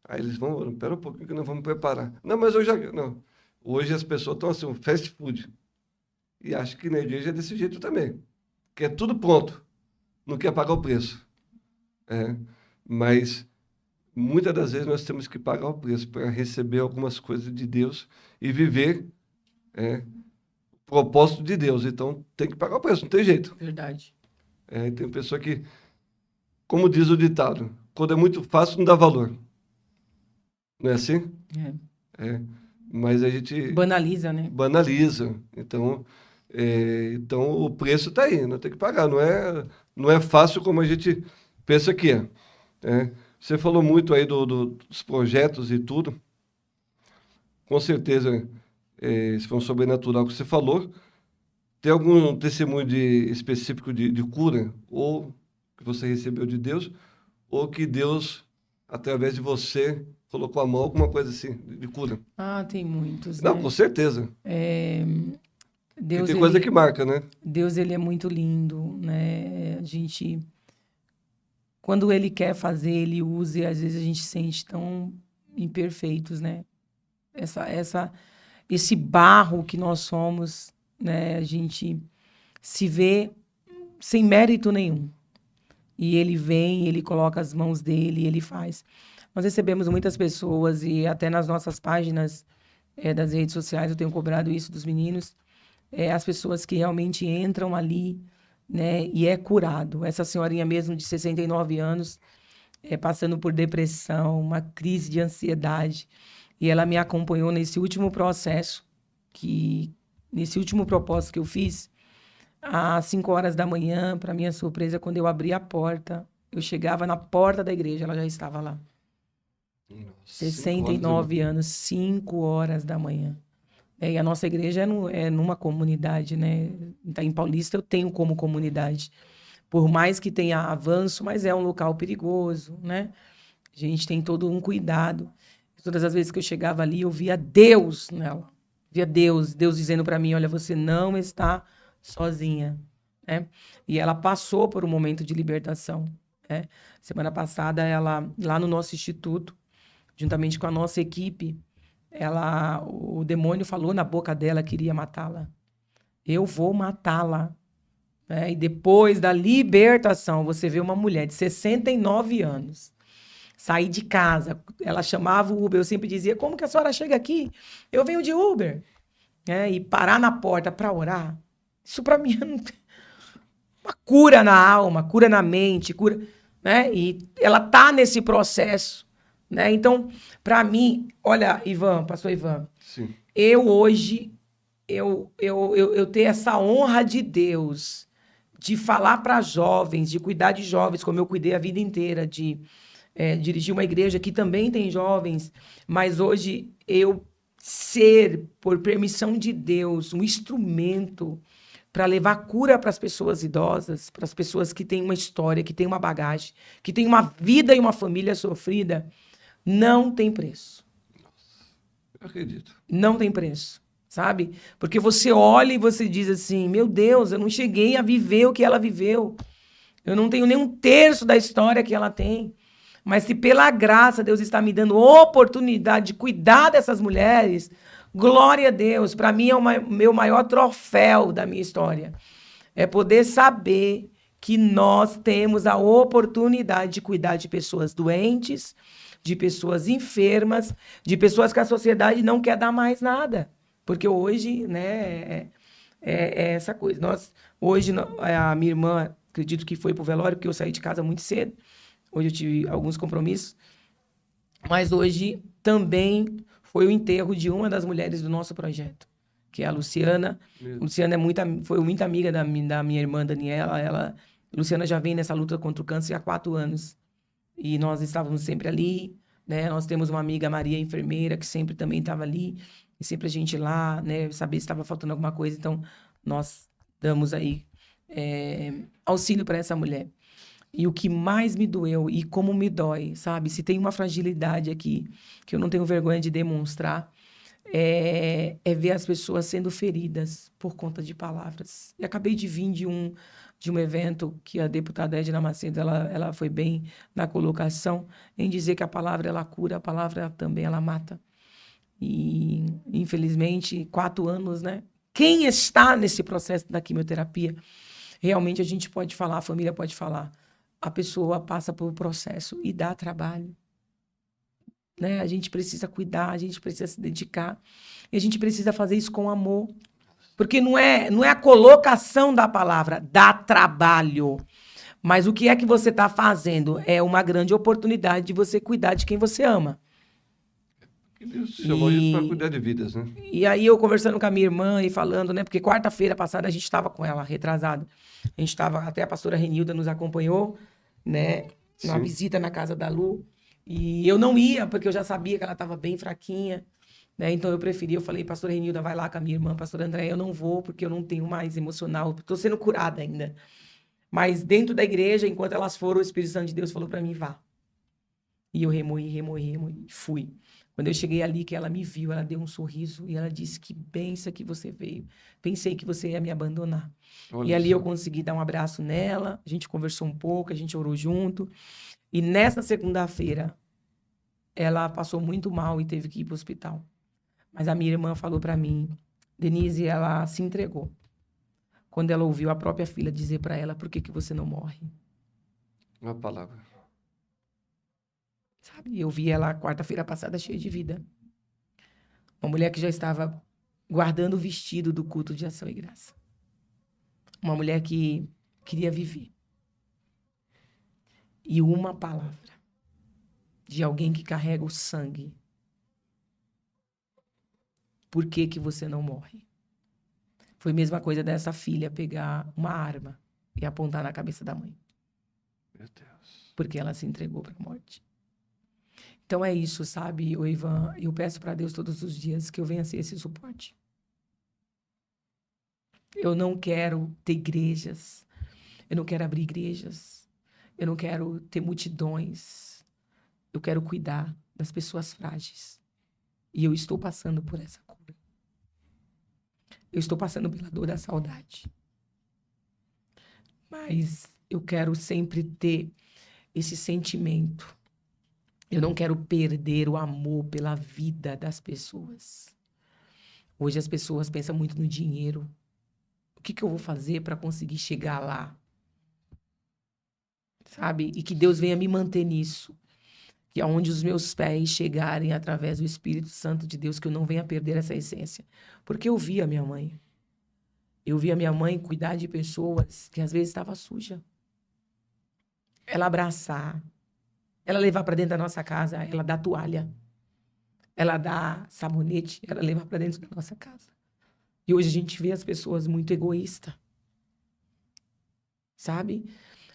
S2: aí eles vão, espera um pouquinho que nós vamos preparar. Não, mas eu já. Não. Hoje as pessoas estão assim, um fast food. E acho que na igreja é desse jeito também. Quer tudo pronto, não quer pagar o preço. É, mas muitas das vezes nós temos que pagar o preço para receber algumas coisas de Deus e viver o propósito de Deus. Então tem que pagar o preço, não tem jeito.
S1: Verdade.
S2: Tem pessoa que, como diz o ditado, quando é muito fácil não dá valor. Não é assim?
S1: É.
S2: É, mas a gente
S1: Banaliza, né?
S2: banaliza. Então o preço está aí, não tem que pagar. Não é fácil como a gente pensa que é. Você falou muito aí dos projetos e tudo. Com certeza, esse foi um sobrenatural que você falou. Tem algum testemunho específico de cura? Ou que você recebeu de Deus? Ou que Deus, através de você, colocou a mão, alguma coisa assim, de cura?
S1: Ah, tem muitos,
S2: Não, com
S1: né?
S2: certeza. Porque
S1: Deus,
S2: tem coisa que
S1: ele,
S2: marca, né?
S1: Deus, ele é muito lindo, né? A gente, quando ele quer fazer, ele usa e às vezes a gente se sente tão imperfeitos, né? Esse barro que nós somos, né? A gente se vê sem mérito nenhum. E ele vem, ele coloca as mãos dele, ele faz. Nós recebemos muitas pessoas e até nas nossas páginas das redes sociais eu tenho cobrado isso dos meninos, as pessoas que realmente entram ali, né, e é curado. Essa senhorinha mesmo de 69 anos, passando por depressão, uma crise de ansiedade, e ela me acompanhou nesse último processo, nesse último propósito que eu fiz, às 5 horas da manhã, para minha surpresa, quando eu abri a porta, eu chegava na porta da igreja, ela já estava lá.
S2: Nossa,
S1: 69 anos, 5 horas da manhã. E a nossa igreja é numa comunidade, né? Então, em Paulista eu tenho como comunidade. Por mais que tenha avanço, mas é um local perigoso, né? A gente tem todo um cuidado. Todas as vezes que eu chegava ali, eu via Deus nela. Via Deus dizendo para mim, olha, você não está sozinha, né? E ela passou por um momento de libertação, né? Semana passada, ela, lá no nosso instituto, juntamente com a nossa equipe, o demônio falou na boca dela que iria matá-la. Eu vou matá-la. Né? E depois da libertação, você vê uma mulher de 69 anos sair de casa. Ela chamava o Uber. Eu sempre dizia, como que a senhora chega aqui? Eu venho de Uber. E parar na porta para orar. Isso para mim é uma cura na alma, cura na mente, cura, né? E ela tá nesse processo, né? Então, para mim, olha, pastor Ivan,
S2: Sim.
S1: eu hoje eu tenho essa honra de Deus de falar para jovens, de cuidar de jovens, como eu cuidei a vida inteira, de dirigir uma igreja que também tem jovens, mas hoje eu ser, por permissão de Deus, um instrumento para levar cura para as pessoas idosas, para as pessoas que têm uma história, que têm uma bagagem, que têm uma vida e uma família sofrida, não tem preço.
S2: Eu acredito.
S1: Não tem preço, sabe? Porque você olha e você diz assim, meu Deus, eu não cheguei a viver o que ela viveu. Eu não tenho nem um terço da história que ela tem. Mas se pela graça Deus está me dando oportunidade de cuidar dessas mulheres, glória a Deus. Para mim é o meu maior troféu da minha história. É poder saber que nós temos a oportunidade de cuidar de pessoas doentes, de pessoas enfermas, de pessoas que a sociedade não quer dar mais nada. Porque hoje, né, é essa coisa. Hoje, a minha irmã, acredito que foi para o velório, porque eu saí de casa muito cedo. Hoje eu tive alguns compromissos. Mas hoje também foi o enterro de uma das mulheres do nosso projeto, que é a Luciana.
S2: Mesmo.
S1: Luciana foi muito amiga da minha irmã Daniela. Luciana já vem nessa luta contra o câncer há 4 anos. E nós estávamos sempre ali, né? Nós temos uma amiga, Maria, enfermeira, que sempre também estava ali. E sempre a gente lá, né? Saber se estava faltando alguma coisa. Então, nós damos aí auxílio para essa mulher. E o que mais me doeu, e como me dói, sabe? Se tem uma fragilidade aqui, que eu não tenho vergonha de demonstrar, é ver as pessoas sendo feridas por conta de palavras. E acabei de vir de um evento que a deputada Edna Macedo, ela foi bem na colocação, em dizer que a palavra, ela cura, a palavra também, ela mata. E, infelizmente, 4 anos, né? Quem está nesse processo da quimioterapia, realmente a gente pode falar, a família pode falar, a pessoa passa por processo e dá trabalho. Né? A gente precisa cuidar, a gente precisa se dedicar. E a gente precisa fazer isso com amor. Porque não é a colocação da palavra, dá trabalho. Mas o que é que você está fazendo? É uma grande oportunidade de você cuidar de quem você ama.
S2: Que Deus chamou a gente para cuidar de vidas, né?
S1: E aí eu conversando com a minha irmã e falando, né? Porque quarta-feira passada a gente estava com ela, retrasada. A gente estava, até a pastora Renilda nos acompanhou, né? Numa visita na casa da Lu. E eu não ia, porque eu já sabia que ela estava bem fraquinha. Né? Então eu preferi, eu falei, pastora Renilda, vai lá com a minha irmã, pastora André, eu não vou, porque eu não tenho mais emocional, estou sendo curada ainda. Mas dentro da igreja, enquanto elas foram, o Espírito Santo de Deus falou para mim, vá. E eu remoí, fui. Quando eu cheguei ali, que ela me viu, ela deu um sorriso e ela disse, que benção que você veio. Pensei que você ia me abandonar.
S2: Olha
S1: e ali
S2: só.
S1: eu consegui dar um abraço nela, a gente conversou um pouco, a gente orou junto. E nessa segunda-feira, ela passou muito mal e teve que ir para o hospital. Mas a minha irmã falou para mim, Denise, ela se entregou. Quando ela ouviu a própria filha dizer para ela, por que você não morre?
S2: Uma palavra.
S1: Sabe? Eu vi ela quarta-feira passada cheia de vida. Uma mulher que já estava guardando o vestido do culto de ação e graça. Uma mulher que queria viver. E uma palavra de alguém que carrega o sangue. Por que você não morre? Foi a mesma coisa dessa filha pegar uma arma e apontar na cabeça da mãe.
S2: Meu Deus.
S1: Porque ela se entregou para a morte. Então é isso, sabe, Ivan? Eu peço para Deus todos os dias que eu venha ser esse suporte. Eu não quero ter igrejas. Eu não quero abrir igrejas. Eu não quero ter multidões. Eu quero cuidar das pessoas frágeis. E eu estou passando por essa cura. Eu estou passando pela dor da saudade. Mas eu quero sempre ter esse sentimento Eu não quero perder o amor pela vida das pessoas. Hoje as pessoas pensam muito no dinheiro. O que eu vou fazer para conseguir chegar lá? Sabe? E que Deus venha me manter nisso. Que aonde os meus pés chegarem através do Espírito Santo de Deus, que eu não venha perder essa essência. Porque eu vi a minha mãe. Eu vi a minha mãe cuidar de pessoas que às vezes estava suja. Ela abraçar, ela levar para dentro da nossa casa, ela dá toalha, ela dá sabonete, ela levar para dentro da nossa casa. E hoje a gente vê as pessoas muito egoístas, sabe?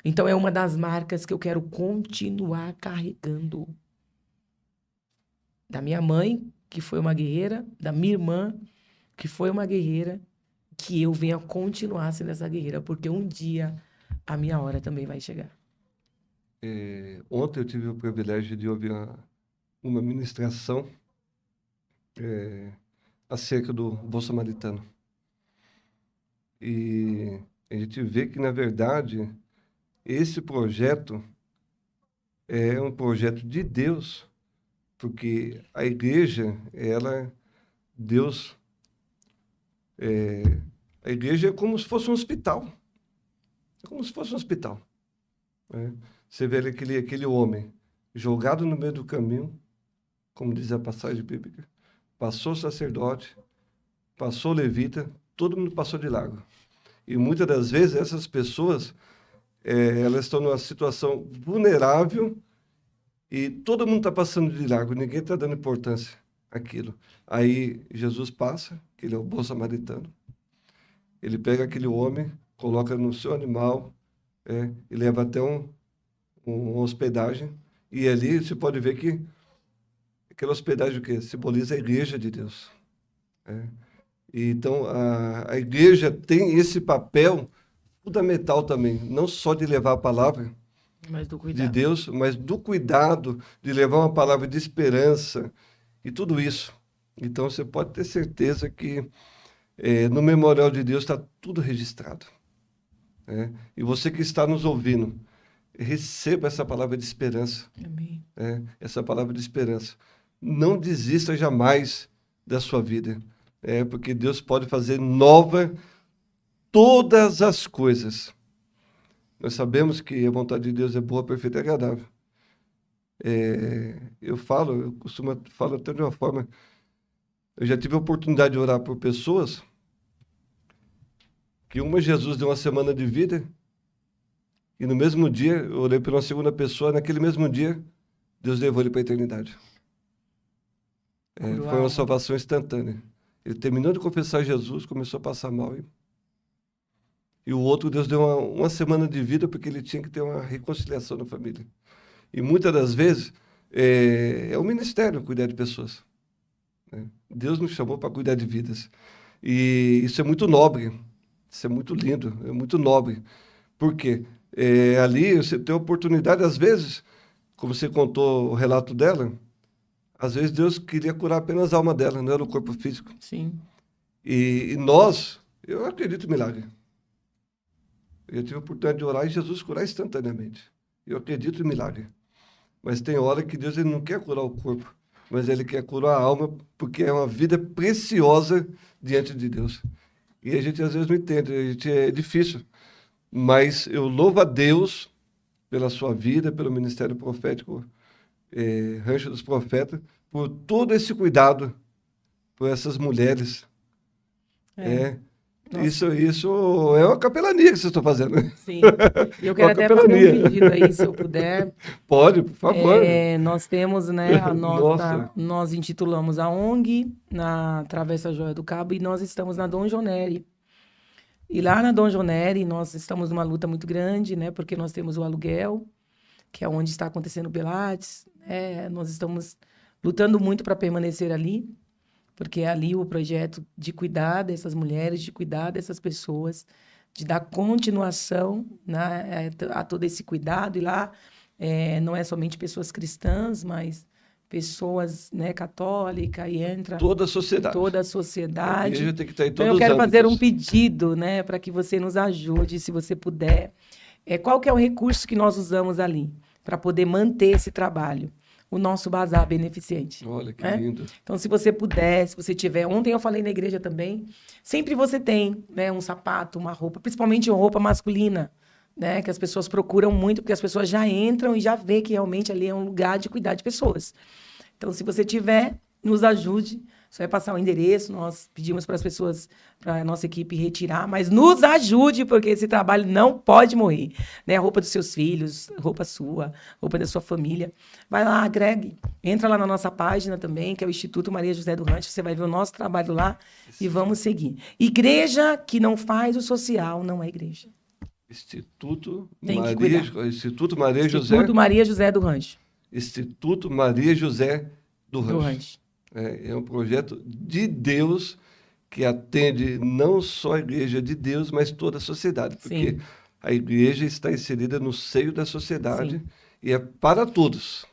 S1: Então é uma das marcas que eu quero continuar carregando. Da minha mãe, que foi uma guerreira, da minha irmã, que foi uma guerreira, que eu venha continuar sendo essa guerreira, porque um dia a minha hora também vai chegar.
S2: Ontem eu tive o privilégio de ouvir uma ministração acerca do Bom Samaritano. E a gente vê que, na verdade, esse projeto é um projeto de Deus, porque a igreja, Deus, a igreja é como se fosse um hospital. É como se fosse um hospital. Né? Você vê aquele homem jogado no meio do caminho, como diz a passagem bíblica, passou o sacerdote, passou o levita, todo mundo passou de largo. E muitas das vezes essas pessoas, elas estão numa situação vulnerável e todo mundo está passando de largo, ninguém está dando importância àquilo. Aí Jesus passa, que ele é o bom samaritano, ele pega aquele homem, coloca no seu animal e leva até uma hospedagem, e ali você pode ver que aquela hospedagem o quê? Simboliza a igreja de Deus. E então a igreja tem esse papel fundamental também, não só de levar a palavra de Deus, mas do cuidado de levar uma palavra de esperança e tudo isso. Então você pode ter certeza que no memorial de Deus está tudo registrado. E você que está nos ouvindo, receba essa palavra de esperança.
S1: Amém.
S2: Essa palavra de esperança. Não desista jamais da sua vida. Porque Deus pode fazer nova todas as coisas. Nós sabemos que a vontade de Deus é boa, perfeita e agradável. Eu costumo falar até de uma forma. Eu já tive a oportunidade de orar por pessoas que Jesus deu uma semana de vida e no mesmo dia eu orei por uma segunda pessoa, naquele mesmo dia Deus levou ele para a eternidade. Foi uma salvação instantânea. Ele terminou de confessar Jesus, começou a passar mal. E o outro, Deus deu uma semana de vida porque ele tinha que ter uma reconciliação na família. E muitas das vezes é o ministério cuidar de pessoas. Deus nos chamou para cuidar de vidas. E isso é muito nobre. Isso é muito lindo, é muito nobre. Por quê? Ali você tem a oportunidade, às vezes, como você contou o relato dela, às vezes Deus queria curar apenas a alma dela, não era o corpo físico.
S1: Sim.
S2: E eu acredito em milagre. Eu tive a oportunidade de orar e Jesus curar instantaneamente. Eu acredito em milagre. Mas tem hora que Deus ele não quer curar o corpo, mas ele quer curar a alma, porque é uma vida preciosa diante de Deus. E a gente às vezes não entende, é difícil. Mas eu louvo a Deus pela sua vida, pelo ministério profético Rancho dos Profetas, por todo esse cuidado por essas mulheres. Isso é uma capelania que vocês estão fazendo.
S1: Sim. Eu quero até fazer um pedido aí, se eu puder.
S2: Pode, por favor.
S1: Nós temos, né, nós intitulamos a ONG na Travessa Joia do Cabo e nós estamos na Dom João Nery. E lá na Dom João Nery nós estamos numa luta muito grande, né, porque nós temos o aluguel, que é onde está acontecendo o Pilates. Nós estamos lutando muito para permanecer ali, porque é ali o projeto de cuidar dessas mulheres, de cuidar dessas pessoas, de dar continuação, né, a todo esse cuidado. E lá não é somente pessoas cristãs, mas pessoas, né, católicas, e entra
S2: toda a sociedade.
S1: Toda a sociedade.
S2: A igreja tem que estar em todos
S1: então eu quero
S2: os
S1: fazer um pedido, né, para que você nos ajude, se você puder. Qual que é o recurso que nós usamos ali para poder manter esse trabalho? o nosso bazar beneficente.
S2: Olha que
S1: né?
S2: lindo.
S1: Então, se você puder, se você tiver... Ontem eu falei na igreja também, sempre você tem, né, um sapato, uma roupa, principalmente roupa masculina, né, que as pessoas procuram muito, porque as pessoas já entram e já vê que realmente ali é um lugar de cuidar de pessoas. Então, se você tiver, nos ajude. Você vai passar o endereço, nós pedimos para as pessoas, para a nossa equipe retirar, mas nos ajude, porque esse trabalho não pode morrer. Né? A roupa dos seus filhos, roupa sua, roupa da sua família. Vai lá, agregue. Entra lá na nossa página também, que é o Instituto Maria José do Rancho. Você vai ver o nosso trabalho lá e vamos seguir. Igreja que não faz o social não é igreja.
S2: Instituto
S1: Tem que
S2: Maria,
S1: cuidar.
S2: Instituto Maria José,
S1: Instituto Maria José do Rancho.
S2: Instituto Maria José do
S1: Do
S2: Rancho.
S1: Rancho.
S2: É um projeto de Deus que atende não só a igreja de Deus, mas toda a sociedade, porque
S1: Sim.
S2: a igreja está inserida no seio da sociedade
S1: Sim.
S2: e é para todos.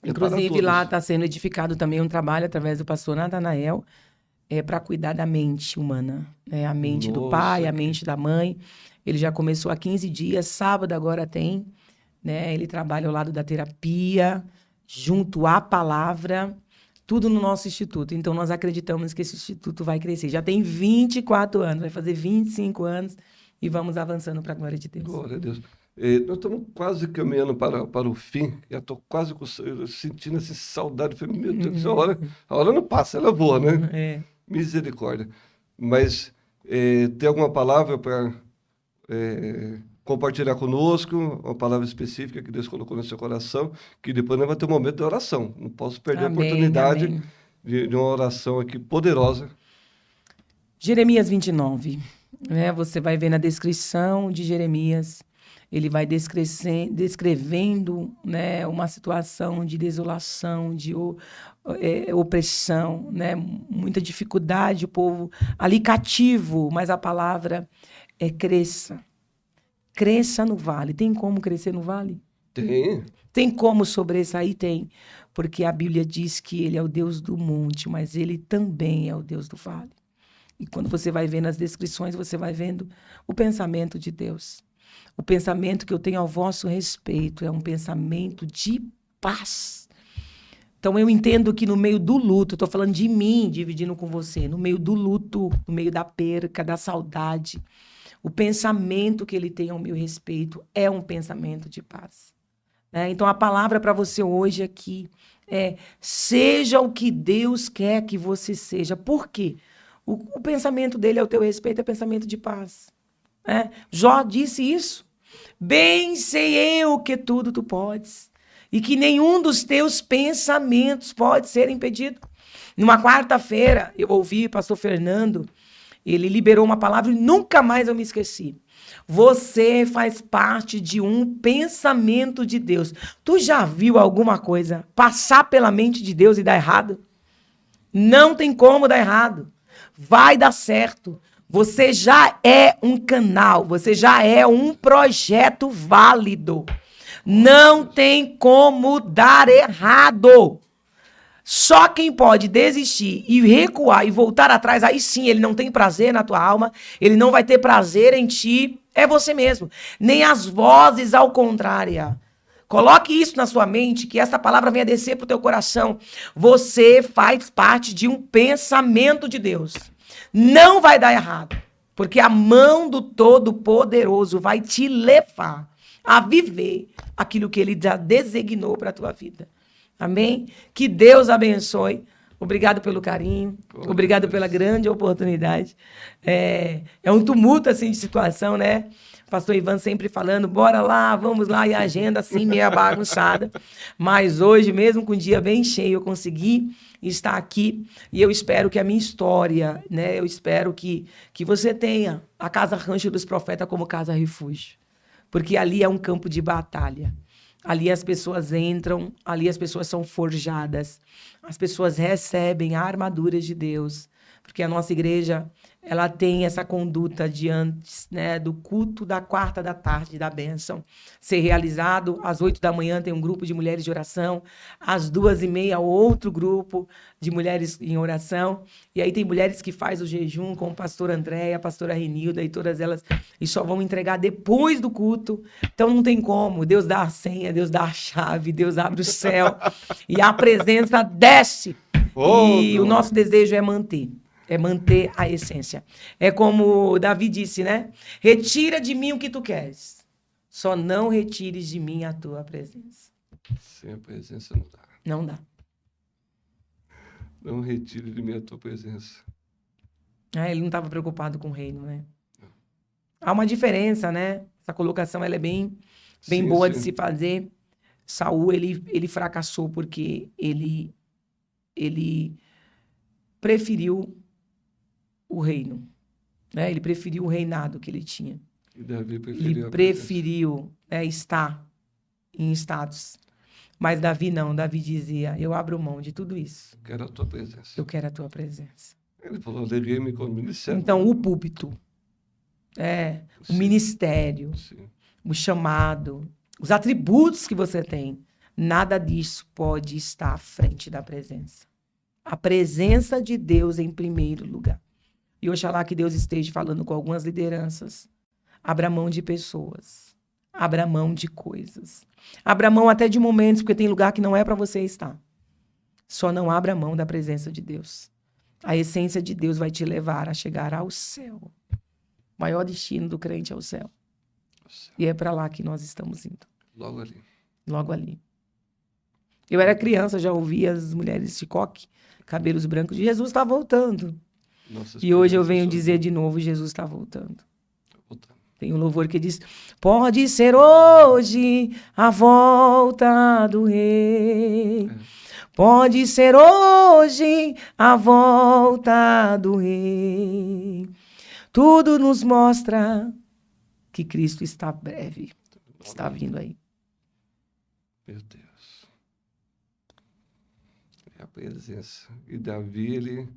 S2: É para
S1: Inclusive, lá
S2: todos.
S1: está sendo edificado também um trabalho através do pastor Natanael, para cuidar da mente humana, né? A mente do pai,
S2: Nossa,
S1: a mente da mãe. Ele já começou há 15 dias, sábado agora tem, né? Ele trabalha ao lado da terapia, junto à palavra, tudo no nosso instituto. Então, nós acreditamos que esse instituto vai crescer. Já tem 24 anos, vai fazer 25 anos e vamos avançando para a glória de Deus.
S2: glória a Deus. Nós estamos quase caminhando para o fim. Já estou quase sentindo essa saudade. Falei, meu Deus do céu, a hora não passa, ela voa, né?
S1: É.
S2: Misericórdia. Mas tem alguma palavra para compartilhar conosco? Uma palavra específica que Deus colocou no seu coração, que depois nós vamos ter um momento de oração. Não posso perder a
S1: Amém,
S2: oportunidade
S1: amém.
S2: de uma oração aqui poderosa.
S1: Jeremias 29, né? Você vai ver na descrição de Jeremias, ele vai descrevendo, né, uma situação de desolação, de opressão, né? Muita dificuldade, o povo ali cativo, mas a palavra é cresça. Cresça no vale. Tem como crescer no vale?
S2: Tem.
S1: Tem como sobressair? Tem. Porque a Bíblia diz que ele é o Deus do monte, mas ele também é o Deus do vale. E quando você vai vendo as descrições, você vai vendo o pensamento de Deus. O pensamento que eu tenho ao vosso respeito é um pensamento de paz. Então, eu entendo que no meio do luto, estou falando de mim, dividindo com você, no meio do luto, no meio da perca, da saudade, o pensamento que ele tem ao meu respeito é um pensamento de paz. Né? Então, a palavra para você hoje aqui é: seja o que Deus quer que você seja. Por quê? O pensamento dele ao teu respeito é pensamento de paz. Né? Jó disse isso. Bem sei eu que tudo tu podes, e que nenhum dos teus pensamentos pode ser impedido. Numa quarta-feira, eu ouvi o pastor Fernando, ele liberou uma palavra e nunca mais eu me esqueci. Você faz parte de um pensamento de Deus. Tu já viu alguma coisa passar pela mente de Deus e dar errado? Não tem como dar errado. Vai dar certo. Você já é um canal, você já é um projeto válido. Não tem como dar errado. Só quem pode desistir e recuar e voltar atrás, aí sim, ele não tem prazer na tua alma, ele não vai ter prazer em ti, é você mesmo. Nem as vozes ao contrário. Coloque isso na sua mente, que essa palavra venha descer para o teu coração. Você faz parte de um pensamento de Deus. Não vai dar errado, porque a mão do Todo-Poderoso vai te levar a viver aquilo que ele já designou para a tua vida. Amém? Que Deus abençoe. Obrigado pelo carinho. Obrigado pela grande oportunidade. É um tumulto assim de situação, né? Pastor Ivan sempre falando, bora lá, vamos lá, e a agenda assim meio bagunçada. Mas hoje, mesmo com o dia bem cheio, eu consegui estar aqui e eu espero que a minha história, né? Eu espero que você tenha a Casa Rancho dos Profetas como casa refúgio. Porque ali é um campo de batalha. Ali as pessoas entram, ali as pessoas são forjadas, as pessoas recebem a armadura de Deus, porque a nossa igreja ela tem essa conduta de antes, né, do culto da 4 da tarde da bênção ser realizado. Às 8 da manhã tem um grupo de mulheres de oração, às 2h30 outro grupo de mulheres em oração, e aí tem mulheres que faz o jejum com o pastor André, a pastora Renilda e todas elas, e só vão entregar depois do culto. Então não tem como, Deus dá a senha, Deus dá a chave, Deus abre o céu, e a presença desce.
S2: Oh,
S1: E o
S2: glória.
S1: nosso desejo é manter a essência. É como Davi disse, né? Retira de mim o que tu queres, só não retires de mim a tua presença.
S2: Sem a presença não dá.
S1: Não dá.
S2: Não retire de mim a tua presença.
S1: Ele não estava preocupado com o reino, né? Há uma diferença, né? Essa colocação ela é bem
S2: Sim,
S1: boa de
S2: sim.
S1: se fazer. Saul, ele fracassou porque ele preferiu o reino, né? Ele preferiu o reinado que ele tinha.
S2: E Davi
S1: Ele
S2: preferiu a presença.
S1: preferiu, estar em status. Mas Davi não. Davi dizia, eu abro mão de tudo isso.
S2: Quero a tua presença.
S1: Eu quero a tua presença.
S2: Ele falou, levei-me como ministério.
S1: Então, o púlpito, o
S2: Sim.
S1: ministério,
S2: Sim.
S1: o chamado, os atributos que você tem, nada disso pode estar à frente da presença. A presença de Deus em primeiro lugar. E oxalá que Deus esteja falando com algumas lideranças. Abra mão de pessoas. Abra mão de coisas. Abra mão até de momentos, porque tem lugar que não é para você estar. Só não abra mão da presença de Deus. A essência de Deus vai te levar a chegar ao céu. O maior destino do crente é o céu. E é para lá que nós estamos indo.
S2: Logo ali.
S1: Logo ali. Eu era criança, já ouvia as mulheres de coque, cabelos brancos, Jesus está voltando.
S2: Nossa
S1: E hoje eu
S2: esperança
S1: venho
S2: só
S1: dizer de novo, Jesus está voltando.
S2: tá voltando.
S1: Tem um louvor que diz, pode ser hoje a volta do rei. Pode ser hoje a volta do rei. Tudo nos mostra que Cristo está breve. Está vindo aí.
S2: Meu Deus. É a presença. E Davi, ele,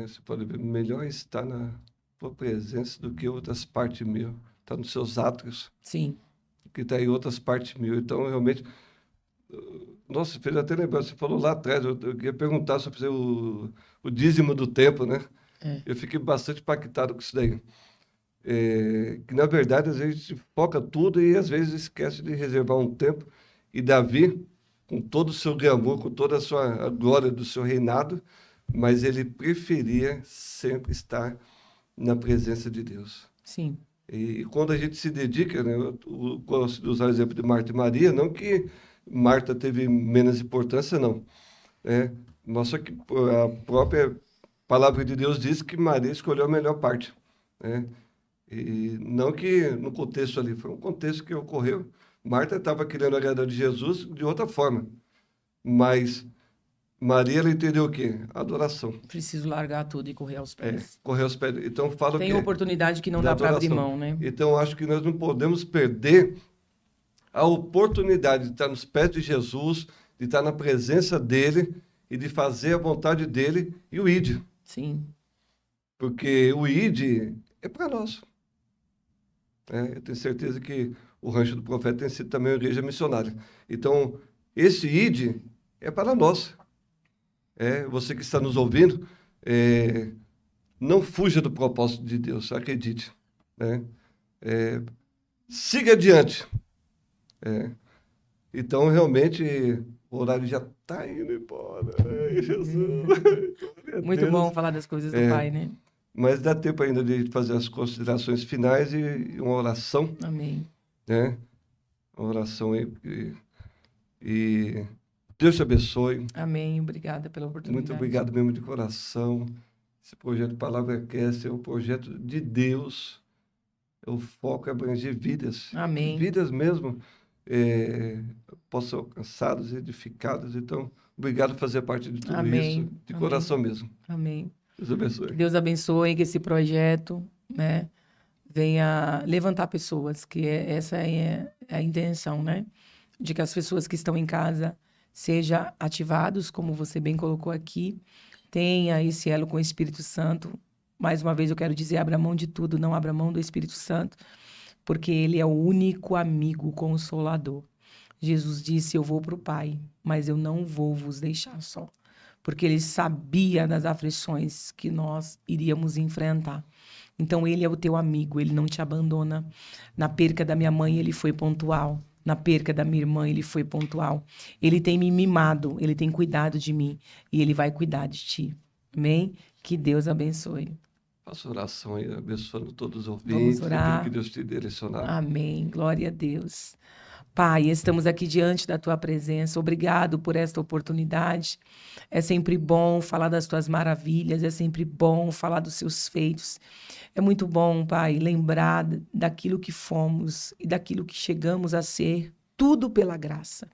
S2: você pode ver, melhor está na tua presença do que outras partes mil. Está nos seus átrios,
S1: Sim.
S2: que está em outras partes mil. Então, realmente, nossa, fez até lembrar, você falou lá atrás, eu queria perguntar sobre o dízimo do tempo, né? Eu fiquei bastante impactado com isso daí. Que, na verdade, às vezes a gente foca tudo e às vezes esquece de reservar um tempo. E Davi, com todo o seu glamour, com toda a glória do seu reinado, mas ele preferia sempre estar na presença de Deus.
S1: Sim.
S2: E quando a gente se dedica, né, eu gosto de usar o exemplo de Marta e Maria, não que Marta teve menos importância, não. Mas só que a própria palavra de Deus diz que Maria escolheu a melhor parte. Né? E não que no contexto ali, foi um contexto que ocorreu. Marta estava querendo agradar de Jesus de outra forma, mas Maria, ela entendeu o quê? Adoração.
S1: Preciso largar tudo e correr aos pés.
S2: Correr aos pés. Então, fala
S1: Tem
S2: que
S1: oportunidade que não
S2: da
S1: dá para abrir
S2: adoração.
S1: mão, né?
S2: Então, acho que nós não podemos perder a oportunidade de estar nos pés de Jesus, de estar na presença dele e de fazer a vontade dele e o ID.
S1: Sim.
S2: Porque o ID é para nós. Eu tenho certeza que o Rancho do Profeta tem sido também uma igreja missionária. Então, esse ID é para nós. Você que está nos ouvindo, não fuja do propósito de Deus, acredite. Siga adiante. Então, realmente, o horário já está indo embora. Ai, Jesus.
S1: Muito bom falar das coisas do Pai, né?
S2: Mas dá tempo ainda de fazer as considerações finais e uma oração.
S1: Amém.
S2: Uma oração aí. E Deus te abençoe.
S1: Amém. Obrigada pela oportunidade.
S2: Muito obrigado mesmo de coração. Esse projeto Palavra Cast é um projeto de Deus. O foco é abranger vidas.
S1: Amém.
S2: Vidas mesmo possam ser alcançadas, edificadas. Então, obrigado por fazer parte de tudo
S1: Amém.
S2: isso. De
S1: Amém.
S2: coração mesmo.
S1: Amém.
S2: Deus abençoe.
S1: Que Deus abençoe, que esse projeto, né, venha levantar pessoas, que essa é a intenção, né? De que as pessoas que estão em casa sejam ativados, como você bem colocou aqui, tenha esse elo com o Espírito Santo, Mais uma vez eu quero dizer, abra mão de tudo, não abra mão do Espírito Santo, porque ele é o único amigo consolador. Jesus disse, eu vou para o Pai, mas eu não vou vos deixar só, porque ele sabia das aflições que nós iríamos enfrentar. Então ele é o teu amigo, ele não te abandona. Na perca da minha mãe, ele foi pontual. Na perca da minha irmã, ele foi pontual. Ele tem me mimado, ele tem cuidado de mim e ele vai cuidar de ti. Amém? Que Deus abençoe.
S2: Faça oração aí, abençoando todos os
S1: Vamos
S2: ouvintes, aquilo
S1: orar.
S2: que Deus te direcionar.
S1: Amém. Glória a Deus. Pai, estamos aqui diante da tua presença. Obrigado por esta oportunidade. É sempre bom falar das tuas maravilhas, é sempre bom falar dos seus feitos. É muito bom, Pai, lembrar daquilo que fomos e daquilo que chegamos a ser. Tudo pela graça.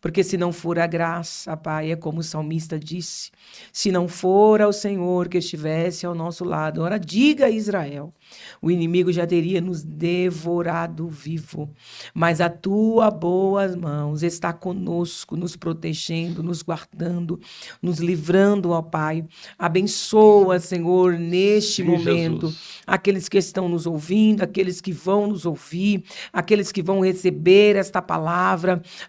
S1: Porque se não for a graça, Pai, é como o salmista disse, se não for ao Senhor que estivesse ao nosso lado, ora diga a Israel, o inimigo já teria nos devorado vivo, mas a tua boas mãos está conosco, nos protegendo, nos guardando, nos livrando, ó Pai. Abençoa, Senhor, neste
S2: Sim,
S1: momento,
S2: Jesus.
S1: aqueles que estão nos ouvindo, aqueles que vão nos ouvir, aqueles que vão receber esta palavra.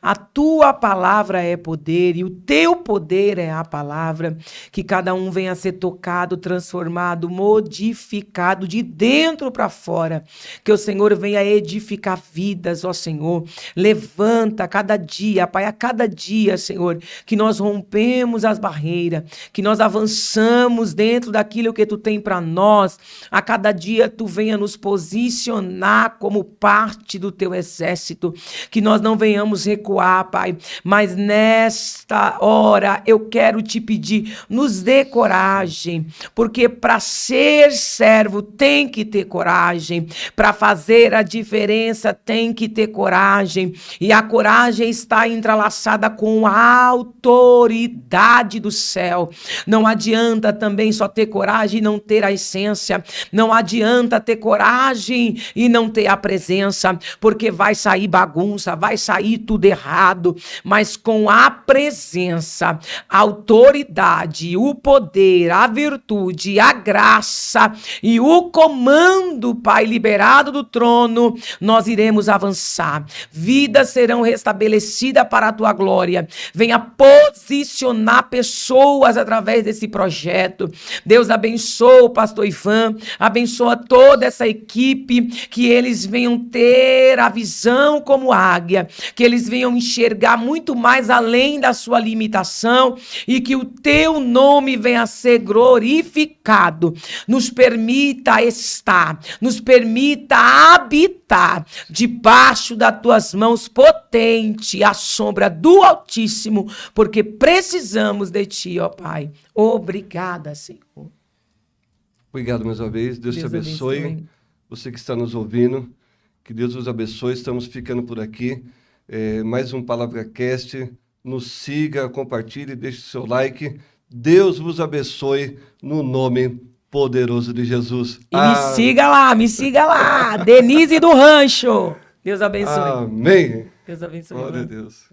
S1: A tua palavra é poder e o teu poder é a palavra. Que cada um venha a ser tocado, transformado, modificado de dentro para fora. Que o Senhor venha edificar vidas, ó Senhor. Levanta cada dia, Pai, a cada dia, Senhor, que nós rompemos as barreiras, que nós avançamos dentro daquilo que tu tem para nós. A cada dia tu venha nos posicionar como parte do teu exército. Que nós não venhamos recuar, Pai, mas nesta hora eu quero te pedir, nos dê coragem, porque para ser servo tem que ter coragem, para fazer a diferença tem que ter coragem, e a coragem está entrelaçada com a autoridade do céu. Não adianta também só ter coragem e não ter a essência, não adianta ter coragem e não ter a presença, porque vai sair bagunça, vai sair tudo errado, mas com a presença, a autoridade, o poder, a virtude, a graça e o comando, Pai, liberado do trono, nós iremos avançar. Vidas serão restabelecidas para a tua glória. Venha posicionar pessoas através desse projeto. Deus abençoe o pastor Ivan, abençoa toda essa equipe, que eles venham ter a visão como águia, que eles venham enxergar muito mais além da sua limitação e que o teu nome venha a ser glorificado. Nos permita estar, nos permita habitar debaixo das tuas mãos potente, à sombra do Altíssimo, porque precisamos de ti, ó Pai. Obrigada, Senhor.
S2: Obrigado mais uma vez. Deus te abençoe. Você que está nos ouvindo, que Deus nos abençoe. Estamos ficando por aqui. Mais um PalavraCast. Nos siga, compartilhe, deixe seu like. Deus vos abençoe no nome poderoso de Jesus.
S1: E me siga lá. Denise do Rancho. Deus abençoe.
S2: Amém.
S1: Deus abençoe.
S2: Glória a Deus.